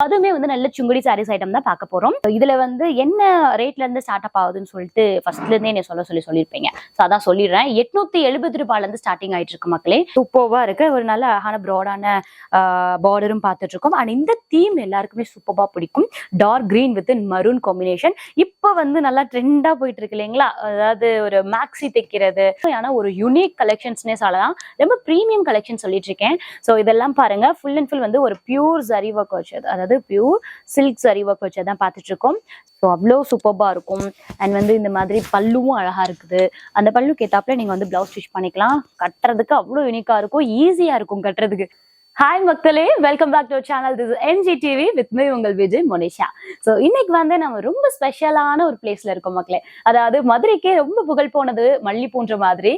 அதுவுமே வந்து நல்ல சுங்குடி சாரீஸ் ஐட்டம் தான் பார்க்க போறோம். இதுல வந்து என்ன ரேட்ல இருந்து ஸ்டார்ட் அப் ஆகுதுன்னு சொல்லிட்டு ஃபர்ஸ்ட்ல இருந்தே என்ன சொல்லியிருப்பீங்க. ஸோ அதான் சொல்லிடுறேன். 870 ரூபாயில இருந்து ஸ்டார்டிங் ஆயிட்டு இருக்கு மக்களே. சூப்பர்வா இருக்கு. ஒரு நல்ல அழகான ப்ராடான பார்டரும் பார்த்துட்டு இருக்கோம். அண்ட் இந்த தீம் எல்லாருக்குமே சூப்பர்வா பிடிக்கும். Dark green with maroon combination இப்போ வந்து நல்லா ட்ரெண்டா போயிட்டு இருக்கு இல்லைங்களா? அதாவது ஒரு மேக்ஸி தைக்கிறது ஆனா ஒரு யூனிக் கலெக்ஷன்ஸ்னே சொல்லலாம். ரொம்ப ப்ரீமியம் கலெக்ஷன் சொல்லிட்டு இருக்கேன். ஸோ இதெல்லாம் பாருங்க, ஃபுல் அண்ட் ஃபுல் வந்து ஒரு பியூர் ஜரி ஒர்க் வச்சது, அதாவது பியூர் சில்க் சரி ஒர்க் வச்சதான் பார்த்துட்டு இருக்கோம். ஸோ அவ்வளோ சூப்பர்பா இருக்கும். அண்ட் வந்து இந்த மாதிரி பல்லுவும் அழகா இருக்குது. அந்த பல்லுக்கு ஏத்தாப்புல நீங்க வந்து பிளவுஸ் ஸ்டிச் பண்ணிக்கலாம். கட்டுறதுக்கு அவ்வளோ யூனிக்கா இருக்கும், ஈஸியா இருக்கும் கட்டுறதுக்கு. ஹாய் மக்களே, welcome back to channel. This NGTV with me உங்கள் விஜய் மோனிஷா. ஸோ இன்னைக்கு வந்து நம்ம ரொம்ப ஸ்பெஷலான ஒரு பிளேஸ்ல இருக்கோம் மக்களே. அதாவது மதுரைக்கே ரொம்ப புகழ் போனது மல்லி போன்ற மாதிரி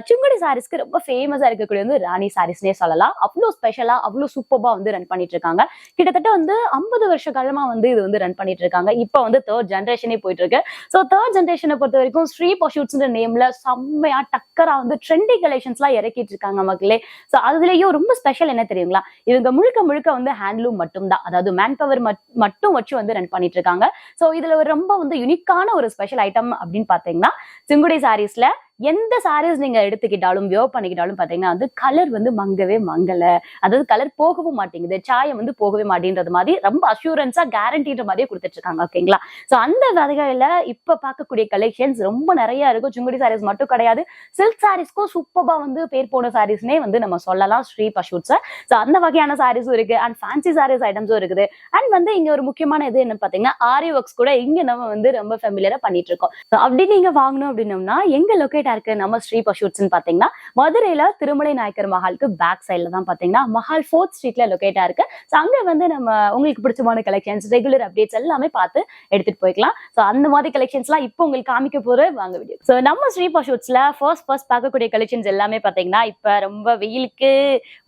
சுங்குடி சாரீஸ்க்கு ரொம்ப ஃபேமஸா இருக்கக்கூடிய வந்து ராணி சாரீஸ்னே சொல்லலாம். அவ்வளோ ஸ்பெஷலா அவ்வளோ சூப்பர்பா வந்து ரன் பண்ணிட்டு இருக்காங்க. கிட்டத்தட்ட வந்து 50 வருஷ காலமா வந்து இது வந்து ரன் பண்ணிட்டு இருக்காங்க. இப்போ வந்து தேர்ட் ஜென்ரேஷனே போயிட்டு இருக்கு. ஸோ தேர்ட் ஜென்ரேஷனை பொறுத்த வரைக்கும் ஸ்ரீ பஷூட்ஸ் நேம்ல செம்மையா டக்கரா வந்து ட்ரெண்டி கலெக்ஷன்ஸ் எல்லாம் இறக்கிட்டு இருக்காங்க மக்களே. ஸோ அதுலயும் ரொம்ப ஸ்பெஷல் என்ன தெரியும், இவங்க முழுக்க முழுக்க வந்து ஹேண்ட்லூம் மட்டும் தான், அதாவது மேன் பவர் மட்டும் வச்சு வந்து ரன் பண்ணிட்டு இருக்காங்க. சோ இதுல ஒரு ரொம்ப வந்து யூனிக்கான ஒரு ஸ்பெஷல் ஐட்டம் அப்படின்னு பாத்தீங்கன்னா, சுங்குடி சாரீஸ்ல எந்த சாரீஸ் நீங்க எடுத்துக்கிட்டாலும் வியர் பண்ணிக்கிட்டாலும் பாத்தீங்கன்னா வந்து கலர் வந்து மங்கவே மங்கல, அதாவது கலர் போகவும் மாட்டேங்குது, சாயம் வந்து போகவே மாட்டேன்றது மாதிரி ரொம்ப அஷூரன்ஸா கேரண்டின்ற மாதிரியே கொடுத்துட்டு இருக்காங்க. ஓகேங்களா? சோ அந்த வகையில இப்ப பார்க்கக்கூடிய கலெக்ஷன்ஸ் ரொம்ப நிறைய இருக்கும். சுங்குடி சாரீஸ் மட்டும் கிடையாது, சில்க் சாரீஸ்க்கும் சூப்பர்பா வந்து பேர் போன சாரீஸ்னே வந்து நம்ம சொல்லலாம் ஸ்ரீ பஷூட்ஸ். சோ அந்த வகையான சாரீஸும் இருக்கு. அண்ட் ஃபேன்சி சாரீஸ் ஐட்டம்ஸும் இருக்குது. அண்ட் வந்து இங்க ஒரு முக்கியமான இது என்ன பாத்தீங்கன்னா, ஆரி ஒர்க்ஸ் கூட இங்க நம்ம வந்து ரொம்ப ஃபெமிலியரா பண்ணிட்டு இருக்கோம். அப்படி நீங்க வாங்கணும் அப்படின்னோம்னா எங்க லொகேட் இருக்கு நம்ம ஸ்ரீ பஷூட்ஸ் பாத்தீங்கன்னா, மதுரையில திருமலை நாயக்கர் மஹாலுக்கு பேக் சைட்ல தான் பாத்தீங்கன்னா மஹால் 4th ஸ்ட்ரீட்ல லொகேட்டா இருக்கு. சோ அங்க வந்து நம்ம உங்களுக்கு பிடிச்சமான கலெக்ஷன்ஸ், ரெகுலர் அப்டேட்ஸ் எல்லாமே பார்த்து எடுத்துட்டு போய்க்கலாம். சோ அந்த மாதிரி கலெக்ஷன்ஸ் எல்லாம் இப்போ உங்களுக்கு காமிக்க போற வாங்க வீடியோ. சோ நம்ம ஸ்ரீ பஷூட்ஸ்ல ஃபர்ஸ்ட் பார்க்கக்கூடிய கலெக்ஷன்ஸ் எல்லாமே பாத்தீங்கன்னா இப்ப ரொம்ப வெயிலுக்கு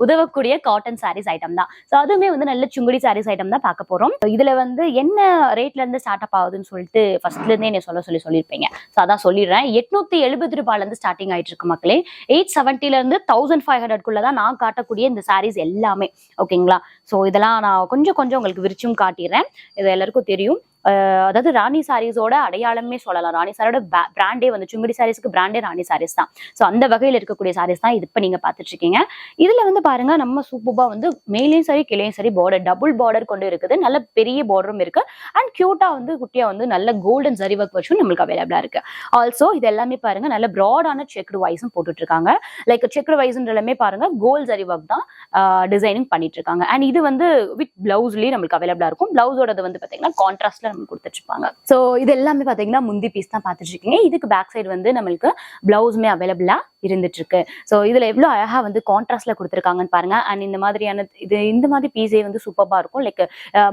உதவக்கூடிய காட்டன் சாரீஸ் ஐட்டம் தான். சோ அதுவுமே வந்து நல்ல சுங்குடி சாரீஸ் ஐட்டம் தான் பார்க்க போறோம். இதுல வந்து என்ன ரேட்ல இருந்து ஸ்டார்ட் அப் ஆகுதுன்னு சொல்லிட்டு ஃபர்ஸ்ட்ல இருந்தே என்ன சொல்லியிருப்பீங்க. சோ அதான் சொல்லிடுறேன். 870 ரூபாயில இருந்து ஸ்டார்டிங் ஆயிட்டு இருக்கு மக்களே. 870ல இருந்து 1500 தான் நான் காட்டக்கூடிய இந்த சாரீஸ் எல்லாமே. ஓகேங்களா? சோ இதெல்லாம் நான் கொஞ்சம் உங்களுக்கு விரிச்சும் காட்டிடுறேன். இது எல்லாருக்கும் தெரியும். அதாவது ராணி சாரீஸோட அடையாளமே சொல்லலாம். ராணி சாரியோட பிராண்டே வந்து சுங்குடி சாரீஸ்க்கு பிராண்டே ராணி சாரீஸ் தான். சோ அந்த வகையில் இருக்கக்கூடிய சாரீஸ் தான் இது இப்ப நீங்க பாத்துட்டு இருக்கீங்க. இதுல வந்து பாருங்க, நம்ம சூப்பர்பா வந்து மேலையும் சரி கீழையும் சரி பார்டர் டபுள் பார்டர் கொண்டு இருக்குது. நல்ல பெரிய பார்டரும் இருக்கு. அண்ட் கியூட்டா வந்து குட்டியா வந்து நல்ல கோல்டன் ஜரி ஒர்க் வச்சும் நம்மளுக்கு அவைலபிளா இருக்கு. ஆல்சோ இது எல்லாமே பாருங்க நல்ல ப்ராடான செக்டு வைஸும் போட்டுட்டு இருக்காங்க. லைக் செக்டு வைஸ்ன்றமே பாருங்க கோல்ட் ஜரி ஒர்க் தான் டிசைனிங் பண்ணிட்டு இருக்காங்க. அண்ட் இது வந்து வித் பிளவுஸ்லயே நம்மளுக்கு அவைலபிளா இருக்கும். பிளவுஸோட வந்து பாத்தீங்கன்னா கான்ட்ராஸ்ட்ல கொடுத்துருப்பாங்க. சோ இது எல்லாமே பாத்தீங்கன்னா முந்தி பீஸ் தான் பாத்துட்டு இருக்கீங்க. இதுக்கு பேக் சைடு வந்து நம்மளுக்கு பிளவுஸ்மே அவைலபிளா இருந்துட்டு இருக்கு. சோ இதுல எவ்வளவு அழகா வந்து கான்ட்ராஸ்ட்ல கொடுத்துருக்காங்கன்னு பாருங்க. அண்ட் இந்த மாதிரியான இந்த மாதிரி பீஸே வந்து சூப்பர்பா இருக்கும். லைக்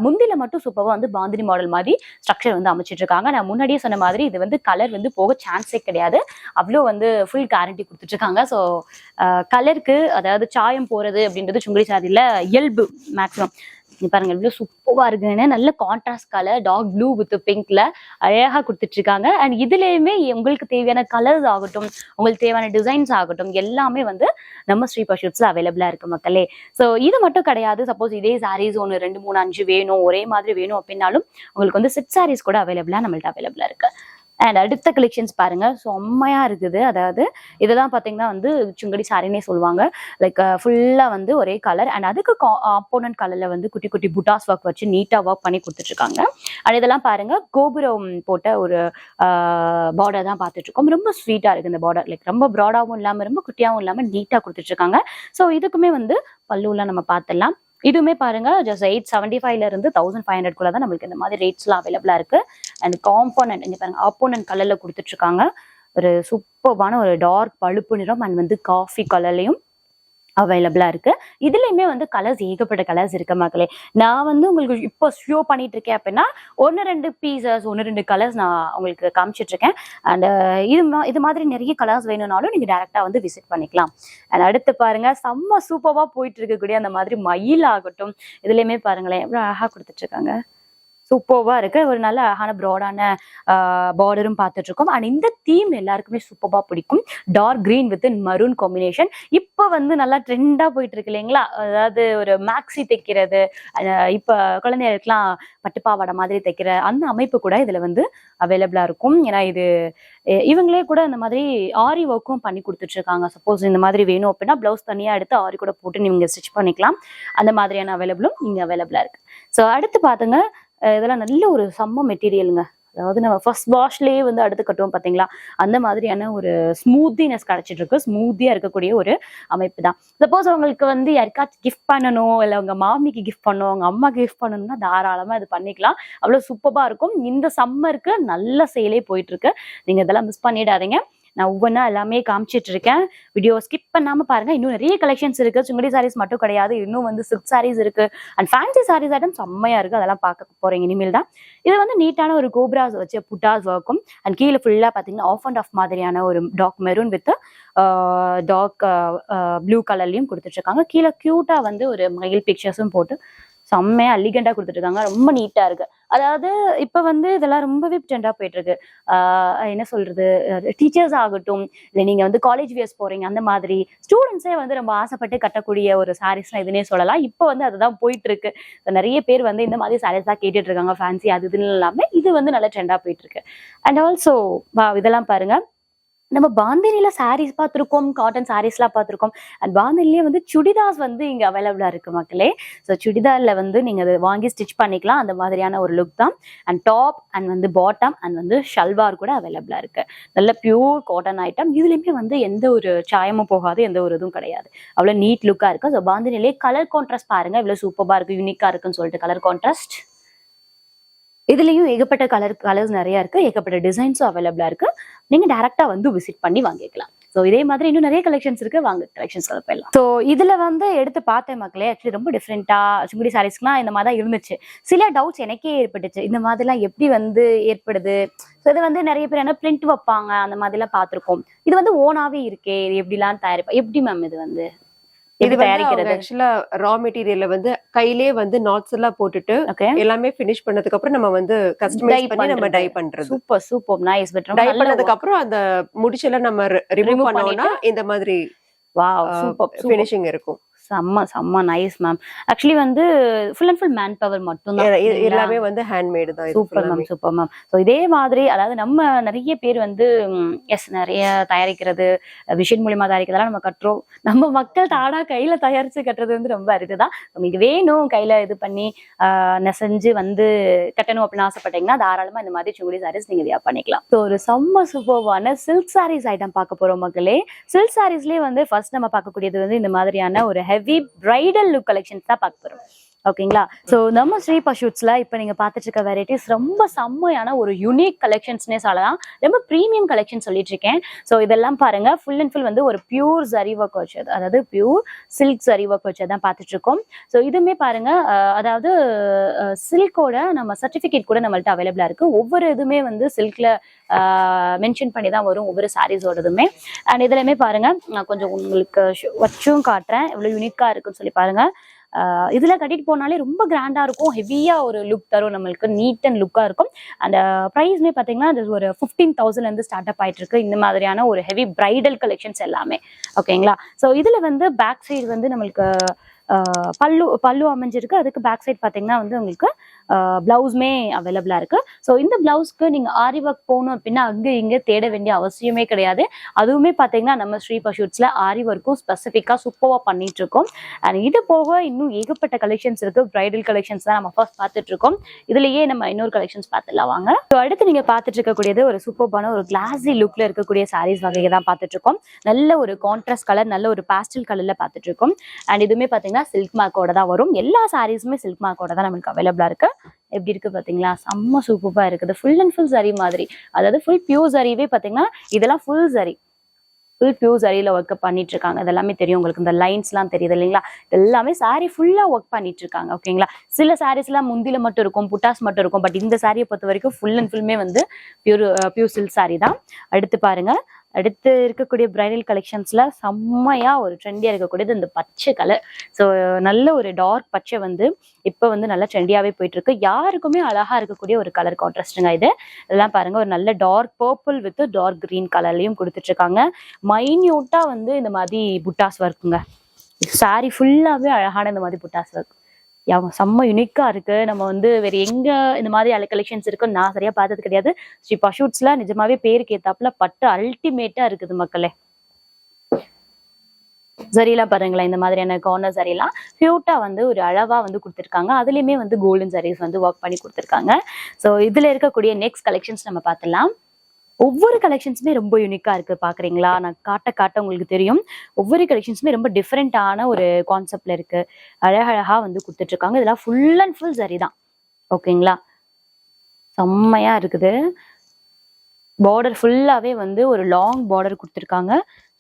முந்தில மட்டும் சூப்பர்பா வந்து பாந்தினி மாடல் மாதிரி ஸ்ட்ரக்சர் வந்து அமைச்சிட்டு இருக்காங்க. நான் முன்னாடியே சொன்ன மாதிரி இது வந்து கலர் வந்து போக சான்ஸே கிடையாது. அவ்வளோ வந்து ஃபுல் கேரண்டி கொடுத்துட்டு இருக்காங்க. ஸோ கலருக்கு அதாவது சாயம் போறது அப்படின்றது சுங்குடி சாரியில இயல்பு மேக்ஸிமம். பாருங்க எவ்வளவு சூப்பரா இருக்குன்னு, நல்ல contrast colour dark blue with பிங்க்ல அழகா கொடுத்துட்டு இருக்காங்க. அண்ட் இதுலயுமே உங்களுக்கு தேவையான கலர்ஸ் ஆகட்டும், உங்களுக்கு தேவையான டிசைன்ஸ் ஆகட்டும் எல்லாமே வந்து நம்ம ஸ்ரீ பஷூட்ஸ்ல அவைலபிளா இருக்கு மக்களே. சோ இது மட்டும் கிடையாது. சப்போஸ் இதே சாரீஸ் 1 2 3 5 வேணும், ஒரே மாதிரி வேணும் அப்படின்னாலும் உங்களுக்கு வந்து செட் சாரீஸ் கூட நம்மள்ட்ட அவைலபிளா இருக்கு. அண்ட் அடுத்த கலெக்ஷன்ஸ் பாருங்க, செம்மையா இருக்குது. அதாவது இதெல்லாம் பாத்தீங்கன்னா வந்து சுங்குடி சாரினே சொல்லுவாங்க. லைக் ஃபுல்லா வந்து ஒரே கலர் அண்ட் அதுக்கு ஆப்போனன்ட் கலர்ல வந்து குட்டி குட்டி புட்டாஸ் ஒர்க் வச்சு நீட்டா ஒர்க் பண்ணி கொடுத்துட்டு இருக்காங்க. அண்ட் இதெல்லாம் பாருங்க கோபுரம் போட்ட ஒரு பார்டர் தான் பார்த்துட்டு இருக்கோம். ரொம்ப ஸ்வீட்டா இருக்கு இந்த பார்டர். லைக் ரொம்ப ப்ராடாவும் இல்லாம ரொம்ப குட்டியாவும் இல்லாம நீட்டா கொடுத்துட்டு இருக்காங்க. ஸோ இதுக்குமே வந்து பல்லுலாம் நம்ம பார்த்துடலாம். இதுவுமே பாருங்க ஜஸ்ட் 875ல இருந்து 1500 தான் நம்மளுக்கு இந்த மாதிரி ரேட்ஸ் எல்லாம் அவைலபிளா இருக்கு. அண்ட் காம்போனன்ட் இங்க பாருங்க ஆப்போனன்ட் கலர்ல கொடுத்துட்டு இருக்காங்க. ஒரு சூப்பர்பான ஒரு டார்க் பழுப்பு நிறம் அண்ட் வந்து காஃபி கலர்லயும் அவைலபிளா இருக்கு. இதுலயுமே வந்து கலர்ஸ் ஏகப்பட்ட கலர்ஸ் இருக்கு மக்களே. நான் வந்து உங்களுக்கு இப்போ ஷோ பண்ணிட்டு இருக்கேன் அப்படின்னா 1 2 பீசஸ் 1 2 கலர்ஸ் நான் உங்களுக்கு காமிச்சிட்டு இருக்கேன். அண்ட் இது மாதிரி நிறைய கலர்ஸ் வேணும்னாலும் நீங்க டைரக்டா வந்து விசிட் பண்ணிக்கலாம். அண்ட் அடுத்து பாருங்க செம்ம சூப்பர்வா போயிட்டு இருக்கக்கூடிய அந்த மாதிரி மயில் ஆகட்டும், இதுலயுமே பாருங்களேன் எவ்வளவு அழகா கொடுத்துட்டு இருக்காங்க. சூப்பர்வா இருக்கு. ஒரு நல்ல அழகான ப்ராடான பார்டரும் பார்த்துட்டு இருக்கோம். அண்ட் இந்த தீம் எல்லாருக்குமே சூப்பர்வா பிடிக்கும். Dark green with maroon combination. இப்ப வந்து நல்லா ட்ரெண்டா போயிட்டு இருக்கு இல்லைங்களா? அதாவது ஒரு மேக்ஸி தைக்கிறது, இப்ப குழந்தைகளுக்குலாம் பட்டுப்பாவாடை மாதிரி தைக்கிற அந்த அமைப்பு கூட இதுல வந்து அவைலபிளா இருக்கும். ஏன்னா இது இவங்களே கூட இந்த மாதிரி ஆரி ஒர்க்கும் பண்ணி கொடுத்துட்டு இருக்காங்க. சப்போஸ் இந்த மாதிரி வேணும் அப்படின்னா பிளவுஸ் தனியா எடுத்து ஆரி கூட போட்டு நீங்க ஸ்டிச் பண்ணிக்கலாம். அந்த மாதிரியான அவைலபிளும் இங்க அவைலபிளா இருக்கு. ஸோ அடுத்து பாத்துங்க, இதெல்லாம் நல்ல ஒரு செம்ம மெட்டீரியலுங்க. அதாவது நம்ம ஃபர்ஸ்ட் வாஷ்லயே வந்து அடுத்து கட்டுவோம் பாத்தீங்களா, அந்த மாதிரியான ஒரு ஸ்மூத்தினஸ் கிடைச்சிட்டு இருக்கு. ஸ்மூத்தியா இருக்கக்கூடிய ஒரு அமைப்பு தான். சப்போஸ் அவங்களுக்கு வந்து யாருக்காச்சும் கிஃப்ட் பண்ணணும், இல்ல உங்க மாமிக்கு கிஃப்ட் பண்ணணும், உங்க அம்மாக்கு கிஃப்ட் பண்ணணும்னா தாராளமா இது பண்ணிக்கலாம். அவ்வளவு சூப்பரா இருக்கும். இந்த சம்மருக்கு நல்ல சேலே போயிட்டு இருக்கு. நீங்க இதெல்லாம் மிஸ் பண்ணிடாதீங்க. நான் ஒவ்வொன்றா எல்லாமே காமிச்சிட்டு இருக்கேன். வீடியோ ஸ்கிப் பண்ணாம பாருங்க. இன்னும் நிறைய கலெக்ஷன்ஸ் இருக்கு. சுங்குடி சாரீஸ் மட்டும் கிடையாது, இன்னும் வந்து சில்க் சாரீஸ் இருக்கு. அண்ட் ஃபேன்சி சாரீஸ் ஐட்டம் செம்மையா இருக்கு. அதெல்லாம் பார்க்க போறீங்க இனிமேல் தான். இது வந்து நீட்டான ஒரு கோப்ராஸ் வச்சு புட்டாஸ் ஒர்க்கும், அண்ட் கீழே ஃபுல்லா பாத்தீங்கன்னா ஆஃப் அண்ட் ஆஃப் மாதிரியான ஒரு dark maroon with dark blue கலர்லயும் கொடுத்துட்டு இருக்காங்க. கீழே கியூட்டா வந்து ஒரு மயில் பிக்சர்ஸும் போட்டு செம்மையா அலிகண்டா கொடுத்துட்டு இருக்காங்க. ரொம்ப நீட்டா இருக்கு. அதாவது இப்ப வந்து இதெல்லாம் ரொம்பவே ட்ரெண்டா போயிட்டு இருக்கு. என்ன சொல்றது, டீச்சர்ஸ் ஆகட்டும், இல்லை நீங்க வந்து காலேஜ் வியர்ஸ் போறீங்க, அந்த மாதிரி ஸ்டூடெண்ட்ஸே வந்து ரொம்ப ஆசைப்பட்டு கட்டக்கூடிய ஒரு சாரீஸ்லாம் இதுன்னே சொல்லலாம். இப்போ வந்து அதுதான் போயிட்டு இருக்கு. நிறைய பேர் வந்து இந்த மாதிரி சாரீஸ் தான் கேட்டுட்டு இருக்காங்க. ஃபேன்சி அது இதுன்னு இல்லாம இது வந்து நல்லா ட்ரெண்டா போயிட்டு இருக்கு. அண்ட் ஆல்சோ இதெல்லாம் பாருங்க, நம்ம பாந்தினில சாரீஸ் பார்த்துருக்கோம், காட்டன் சாரீஸ்லாம் பார்த்துருக்கோம். அண்ட் பாந்தினிலேயே வந்து சுடிதார்ஸ் வந்து இங்க அவைலபிளா இருக்கு மக்களே. ஸோ சுடிதார்ல வந்து நீங்க அதை வாங்கி ஸ்டிச் பண்ணிக்கலாம். அந்த மாதிரியான ஒரு லுக் தான். அண்ட் டாப் அண்ட் வந்து பாட்டம் அண்ட் வந்து ஷல்வார் கூட அவைலபிளா இருக்கு. நல்ல பியூர் காட்டன் ஐட்டம். இதுலயுமே வந்து எந்த ஒரு சாயமும் போகாது, எந்த ஒரு இதுவும் கிடையாது. அவ்வளவு நீட் லுக்கா இருக்கு. ஸோ பாந்தினிலே கலர் கான்ட்ராஸ்ட் பாருங்க, இவ்வளவு சூப்பரா இருக்கு, யூனிக்கா இருக்குன்னு சொல்லிட்டு கலர் கான்ட்ராஸ்ட். இதுலயும் ஏகப்பட்ட கலர்ஸ் நிறைய இருக்கு, ஏகப்பட்ட டிசைன்ஸும் அவைலபிளா இருக்கு. நீங்க டைரக்டா வந்து விசிட் பண்ணி வாங்கிக்கலாம். ஸோ இதே மாதிரி இன்னும் நிறைய கலெக்ஷன்ஸ் இருக்கு, வாங்க கலெக்ஷன்ஸ் போயிடலாம். ஸோ இதுல வந்து எடுத்து பார்த்தேன் மக்களே. ஆக்சுவலி ரொம்ப டிஃப்ரெண்டா சுங்குடி சாரீஸ்க்குலாம் இந்த மாதிரி தான் இருந்துச்சு. சில டவுட்ஸ் எனக்கே ஏற்பட்டுச்சு, இந்த மாதிரிலாம் எப்படி வந்து ஏற்படுது. ஸோ இது வந்து நிறைய பேர் என்ன பிரிண்ட் வைப்பாங்க, அந்த மாதிரிலாம் பார்த்துருக்கோம். இது வந்து ஓனாவே இருக்கே, இது எப்படிலாம் தயாரிப்பா, எப்படி மேம் இது வந்து இது தயாரிக்கிறது? ஆக்சுவலா ரா மெட்டீரியல்ல வந்து கையிலே வந்து நாட்ஸ் எல்லாம் போட்டுட்டு எல்லாமே ஃபினிஷ் பண்ணதுக்கு அப்புறம் நம்ம வந்து கஸ்டமைஸ் பண்ணி நம்ம டை பண்றது. Super super nice. But dye பண்ணதுக்கு அப்புறம் அந்த முடிச்செல்லாம் நம்ம ரிமூவ் பண்ணோம்னா இந்த மாதிரி வாவ் சூப்பர் ஃபினிஷிங் இருக்கும். செம்ம செம்ம நைஸ் மேம். ஆக்சுவலி வந்து full and full man power மட்டும் தான், எல்லாமே வந்து ஹேண்ட்மேட் தான். Super ma'am super ma'am. So இதே மாதிரி அதாவது நம்ம நிறைய பேர் வந்து நிறைய தயாரிக்கிறது, மிஷின் மூலியமா தயாரிக்கிறதெல்லாம் நம்ம கட்டுறோம். நம்ம மக்கள் தானா கையில தயாரிச்சு கட்டுறது வந்து ரொம்ப அரிதுதான். உங்களுக்கு வேணும் கையில இது பண்ணி நெசஞ்சு வந்து கட்டணும் அப்படின்னு ஆசைப்பட்டீங்கன்னா தாராளமா இந்த மாதிரி சுங்குடி சாரீஸ் நீங்க வியா பண்ணிக்கலாம். ஸோ ஒரு செம்ம சூப்பர்வான சில்க் சாரீஸ் ஐட்டம் பார்க்க போறோம் மக்களே. சில்க் சாரீஸ்லயே வந்து ஃபர்ஸ்ட் நம்ம பார்க்கக்கூடியது வந்து இந்த மாதிரியான ஒரு ஹெவி பிரைடல் லுக் கலெக்ஷன்ஸ் தான் பார்க்க போறோம். ஓகேங்களா? ஸோ நம்ம ஸ்ரீ பஷூட்ஸ்ல இப்ப நீங்க பார்த்துட்டு இருக்க வெரைட்டிஸ் ரொம்ப செம்மையான ஒரு யூனிக் கலெக்ஷன்ஸ்னே சொல்லலாம். ரொம்ப ப்ரீமியம் கலெக்ஷன் சொல்லிட்டு இருக்கேன். ஸோ இதெல்லாம் பாருங்க, ஃபுல் அண்ட் ஃபுல் வந்து ஒரு பியூர் ஜரி ஒர்க் வச்சது, அதாவது பியூர் சில்க் ஜரி ஒர்க் வச்சதான் பார்த்துட்டு இருக்கோம். ஸோ இதுவுமே பாருங்க, அதாவது சில்கோட நம்ம சர்டிபிகேட் கூட நம்மள்ட்ட அவைலபிளா இருக்கு. ஒவ்வொரு இதுவுமே வந்து சில்க்ல மென்ஷன் பண்ணி தான் வரும் ஒவ்வொரு சாரீஸோடதுமே. அண்ட் இதுலயுமே பாருங்க, நான் கொஞ்சம் உங்களுக்கு வச்சும் காட்டுறேன் எவ்வளவு யூனிக்கா இருக்குன்னு சொல்லி பாருங்க. இதுல கட்டிட்டு போனாலே ரொம்ப கிராண்டா இருக்கும், ஹெவியா ஒரு லுக் தரும், நம்மளுக்கு நீட் அண்ட் லுக்கா இருக்கும். அந்த ப்ரைஸ்மே பாத்தீங்கன்னா ஒரு 15,000 இருந்து ஸ்டார்ட் அப் ஆயிட்டு இருக்கு இந்த மாதிரியான ஒரு ஹெவி பிரைடல் கலெக்ஷன்ஸ் எல்லாமே. ஓகேங்களா? ஸோ இதுல வந்து பேக் சைடு வந்து நம்மளுக்கு பல்லு அமைஞ்சிருக்கு. அதுக்கு பேக் சைட் பாத்தீங்கன்னா வந்து உங்களுக்கு பிளவுஸ்மே அவைலபிளா இருக்கு. ஸோ இந்த பிளவுஸ்க்கு நீங்க ஆரி ஒர்க் போகணும் அப்படின்னா அங்க இங்க தேட வேண்டிய அவசியமே கிடையாது. அதுவுமே பாத்தீங்கன்னா நம்ம ஸ்ரீ பஷூட்ஸ்ல ஆரி ஒர்க்கும் ஸ்பெசிஃபிக்கா சூப்பரா பண்ணிட்டு இருக்கோம். அண்ட் இது போக இன்னும் ஏகப்பட்ட கலெக்ஷன்ஸ் இருக்கு. பிரைடல் கலெக்ஷன்ஸ் தான் நம்ம ஃபர்ஸ்ட் பார்த்துட்டு இருக்கோம். இதுலயே நம்ம இன்னொரு கலெக்ஷன்ஸ் பார்த்துலாம் வாங்க. ஸோ அடுத்து நீங்க பார்த்துட்டு இருக்கக்கூடியது ஒரு சூப்பரான ஒரு கிளாஸி லுக்ல இருக்கக்கூடிய சாரீஸ் வகையை தான் பார்த்துட்டு இருக்கோம். நல்ல ஒரு கான்ட்ராஸ்ட் கலர், நல்ல ஒரு பாஸ்டல் கலர்ல பார்த்துட்டு இருக்கோம். அண்ட் இதுவுமே பாத்தீங்கன்னா சில்க் மார்க்கோட தான் வரும். எல்லா சாரீஸுமே சில்க் மார்க்கோட தான் நமக்கு அவைலபிளா இருக்கு. எப்படி இருக்கு பாத்தீங்களா? செம்ம சூப்பரா இருக்குது. ஃபுல் அண்ட் ஃபுல் சரி மாதிரி, அதாவது ஃபுல் பியூர் சரிவே பாத்தீங்கன்னா இதெல்லாம் ஃபுல் சரி, ஃபுல் பியூர் சரியில ஒர்க் பண்ணிட்டு இருக்காங்க. இதெல்லாமே தெரியும் உங்களுக்கு, இந்த லைன்ஸ் எல்லாம் தெரியுது இல்லைங்களா? எல்லாமே சாரி ஃபுல்லா ஒர்க் பண்ணிட்டு இருக்காங்க. ஓகேங்களா? சில சாரீஸ் எல்லாம் முந்தில மட்டும் இருக்கும், புட்டாஸ் மட்டும் இருக்கும். பட் இந்த சாரியை பொறுத்த வரைக்கும் ஃபுல் அண்ட் ஃபுல்லுமே வந்து பியூர் சில்க் சாரி தான். அடுத்து பாருங்க, அடுத்து இருக்கக்கூடிய பிரைடல் கலெக்ஷன்ஸ்ல செம்மையா ஒரு ட்ரெண்டியா இருக்கக்கூடியது இந்த பச்சை கலர். ஸோ நல்ல ஒரு டார்க் பச்சை வந்து இப்போ வந்து நல்லா ட்ரெண்டியாவே போயிட்டு இருக்கு. யாருக்குமே அழகா இருக்கக்கூடிய ஒரு கலர் கான்ட்ராஸ்டுங்க இது. இதெல்லாம் பாருங்க, ஒரு நல்ல dark purple with dark green கலர்லயும் கொடுத்துட்டு இருக்காங்க. மைன்யூட்டா வந்து இந்த மாதிரி புட்டாஸ் ஒர்க்குங்க. சாரி ஃபுல்லாவே அழகான இந்த மாதிரி புட்டாஸ் ஒர்க் செம்ம யூனிக்கா இருக்கு. நம்ம வந்து வேற எங்க இந்த மாதிரி கலெக்ஷன்ஸ் இருக்குன்னு நான் சரியா பார்த்தது கிடையாது. ஸ்ரீ பஷூட்ஸ்ல நிஜமாவே பேருக்கு ஏத்தாப்புல பட்டு அல்டிமேட்டா இருக்குது மக்களே. சரிலாம் பாருங்களேன், இந்த மாதிரியான கார்னர் சரிலாம் கியூட்டா வந்து ஒரு அளவா வந்து கொடுத்துருக்காங்க. அதுலயுமே வந்து கோல்டன் சரிஸ் வந்து ஒர்க் பண்ணி கொடுத்துருக்காங்க. ஸோ இதுல இருக்கக்கூடிய நெக்ஸ்ட் கலெக்ஷன்ஸ் நம்ம பார்த்துலாம். ஒவ்வொரு கலெக்ஷன்ஸுமே ரொம்ப யூனிக்கா இருக்கு. பாக்குறீங்களா, நான் காட்ட உங்களுக்கு தெரியும். ஒவ்வொரு கலெக்ஷன்ஸுமே ரொம்ப டிஃப்ரெண்டான ஒரு கான்செப்ட்ல இருக்கு. அழகழகா வந்து கொடுத்துட்டு இருக்காங்க. இதெல்லாம் ஃபுல் அண்ட் ஃபுல் சரி தான். ஓகேங்களா, செம்மையா இருக்குது. பார்டர் ஃபுல்லாவே வந்து ஒரு லாங் பார்டர் கொடுத்துருக்காங்க.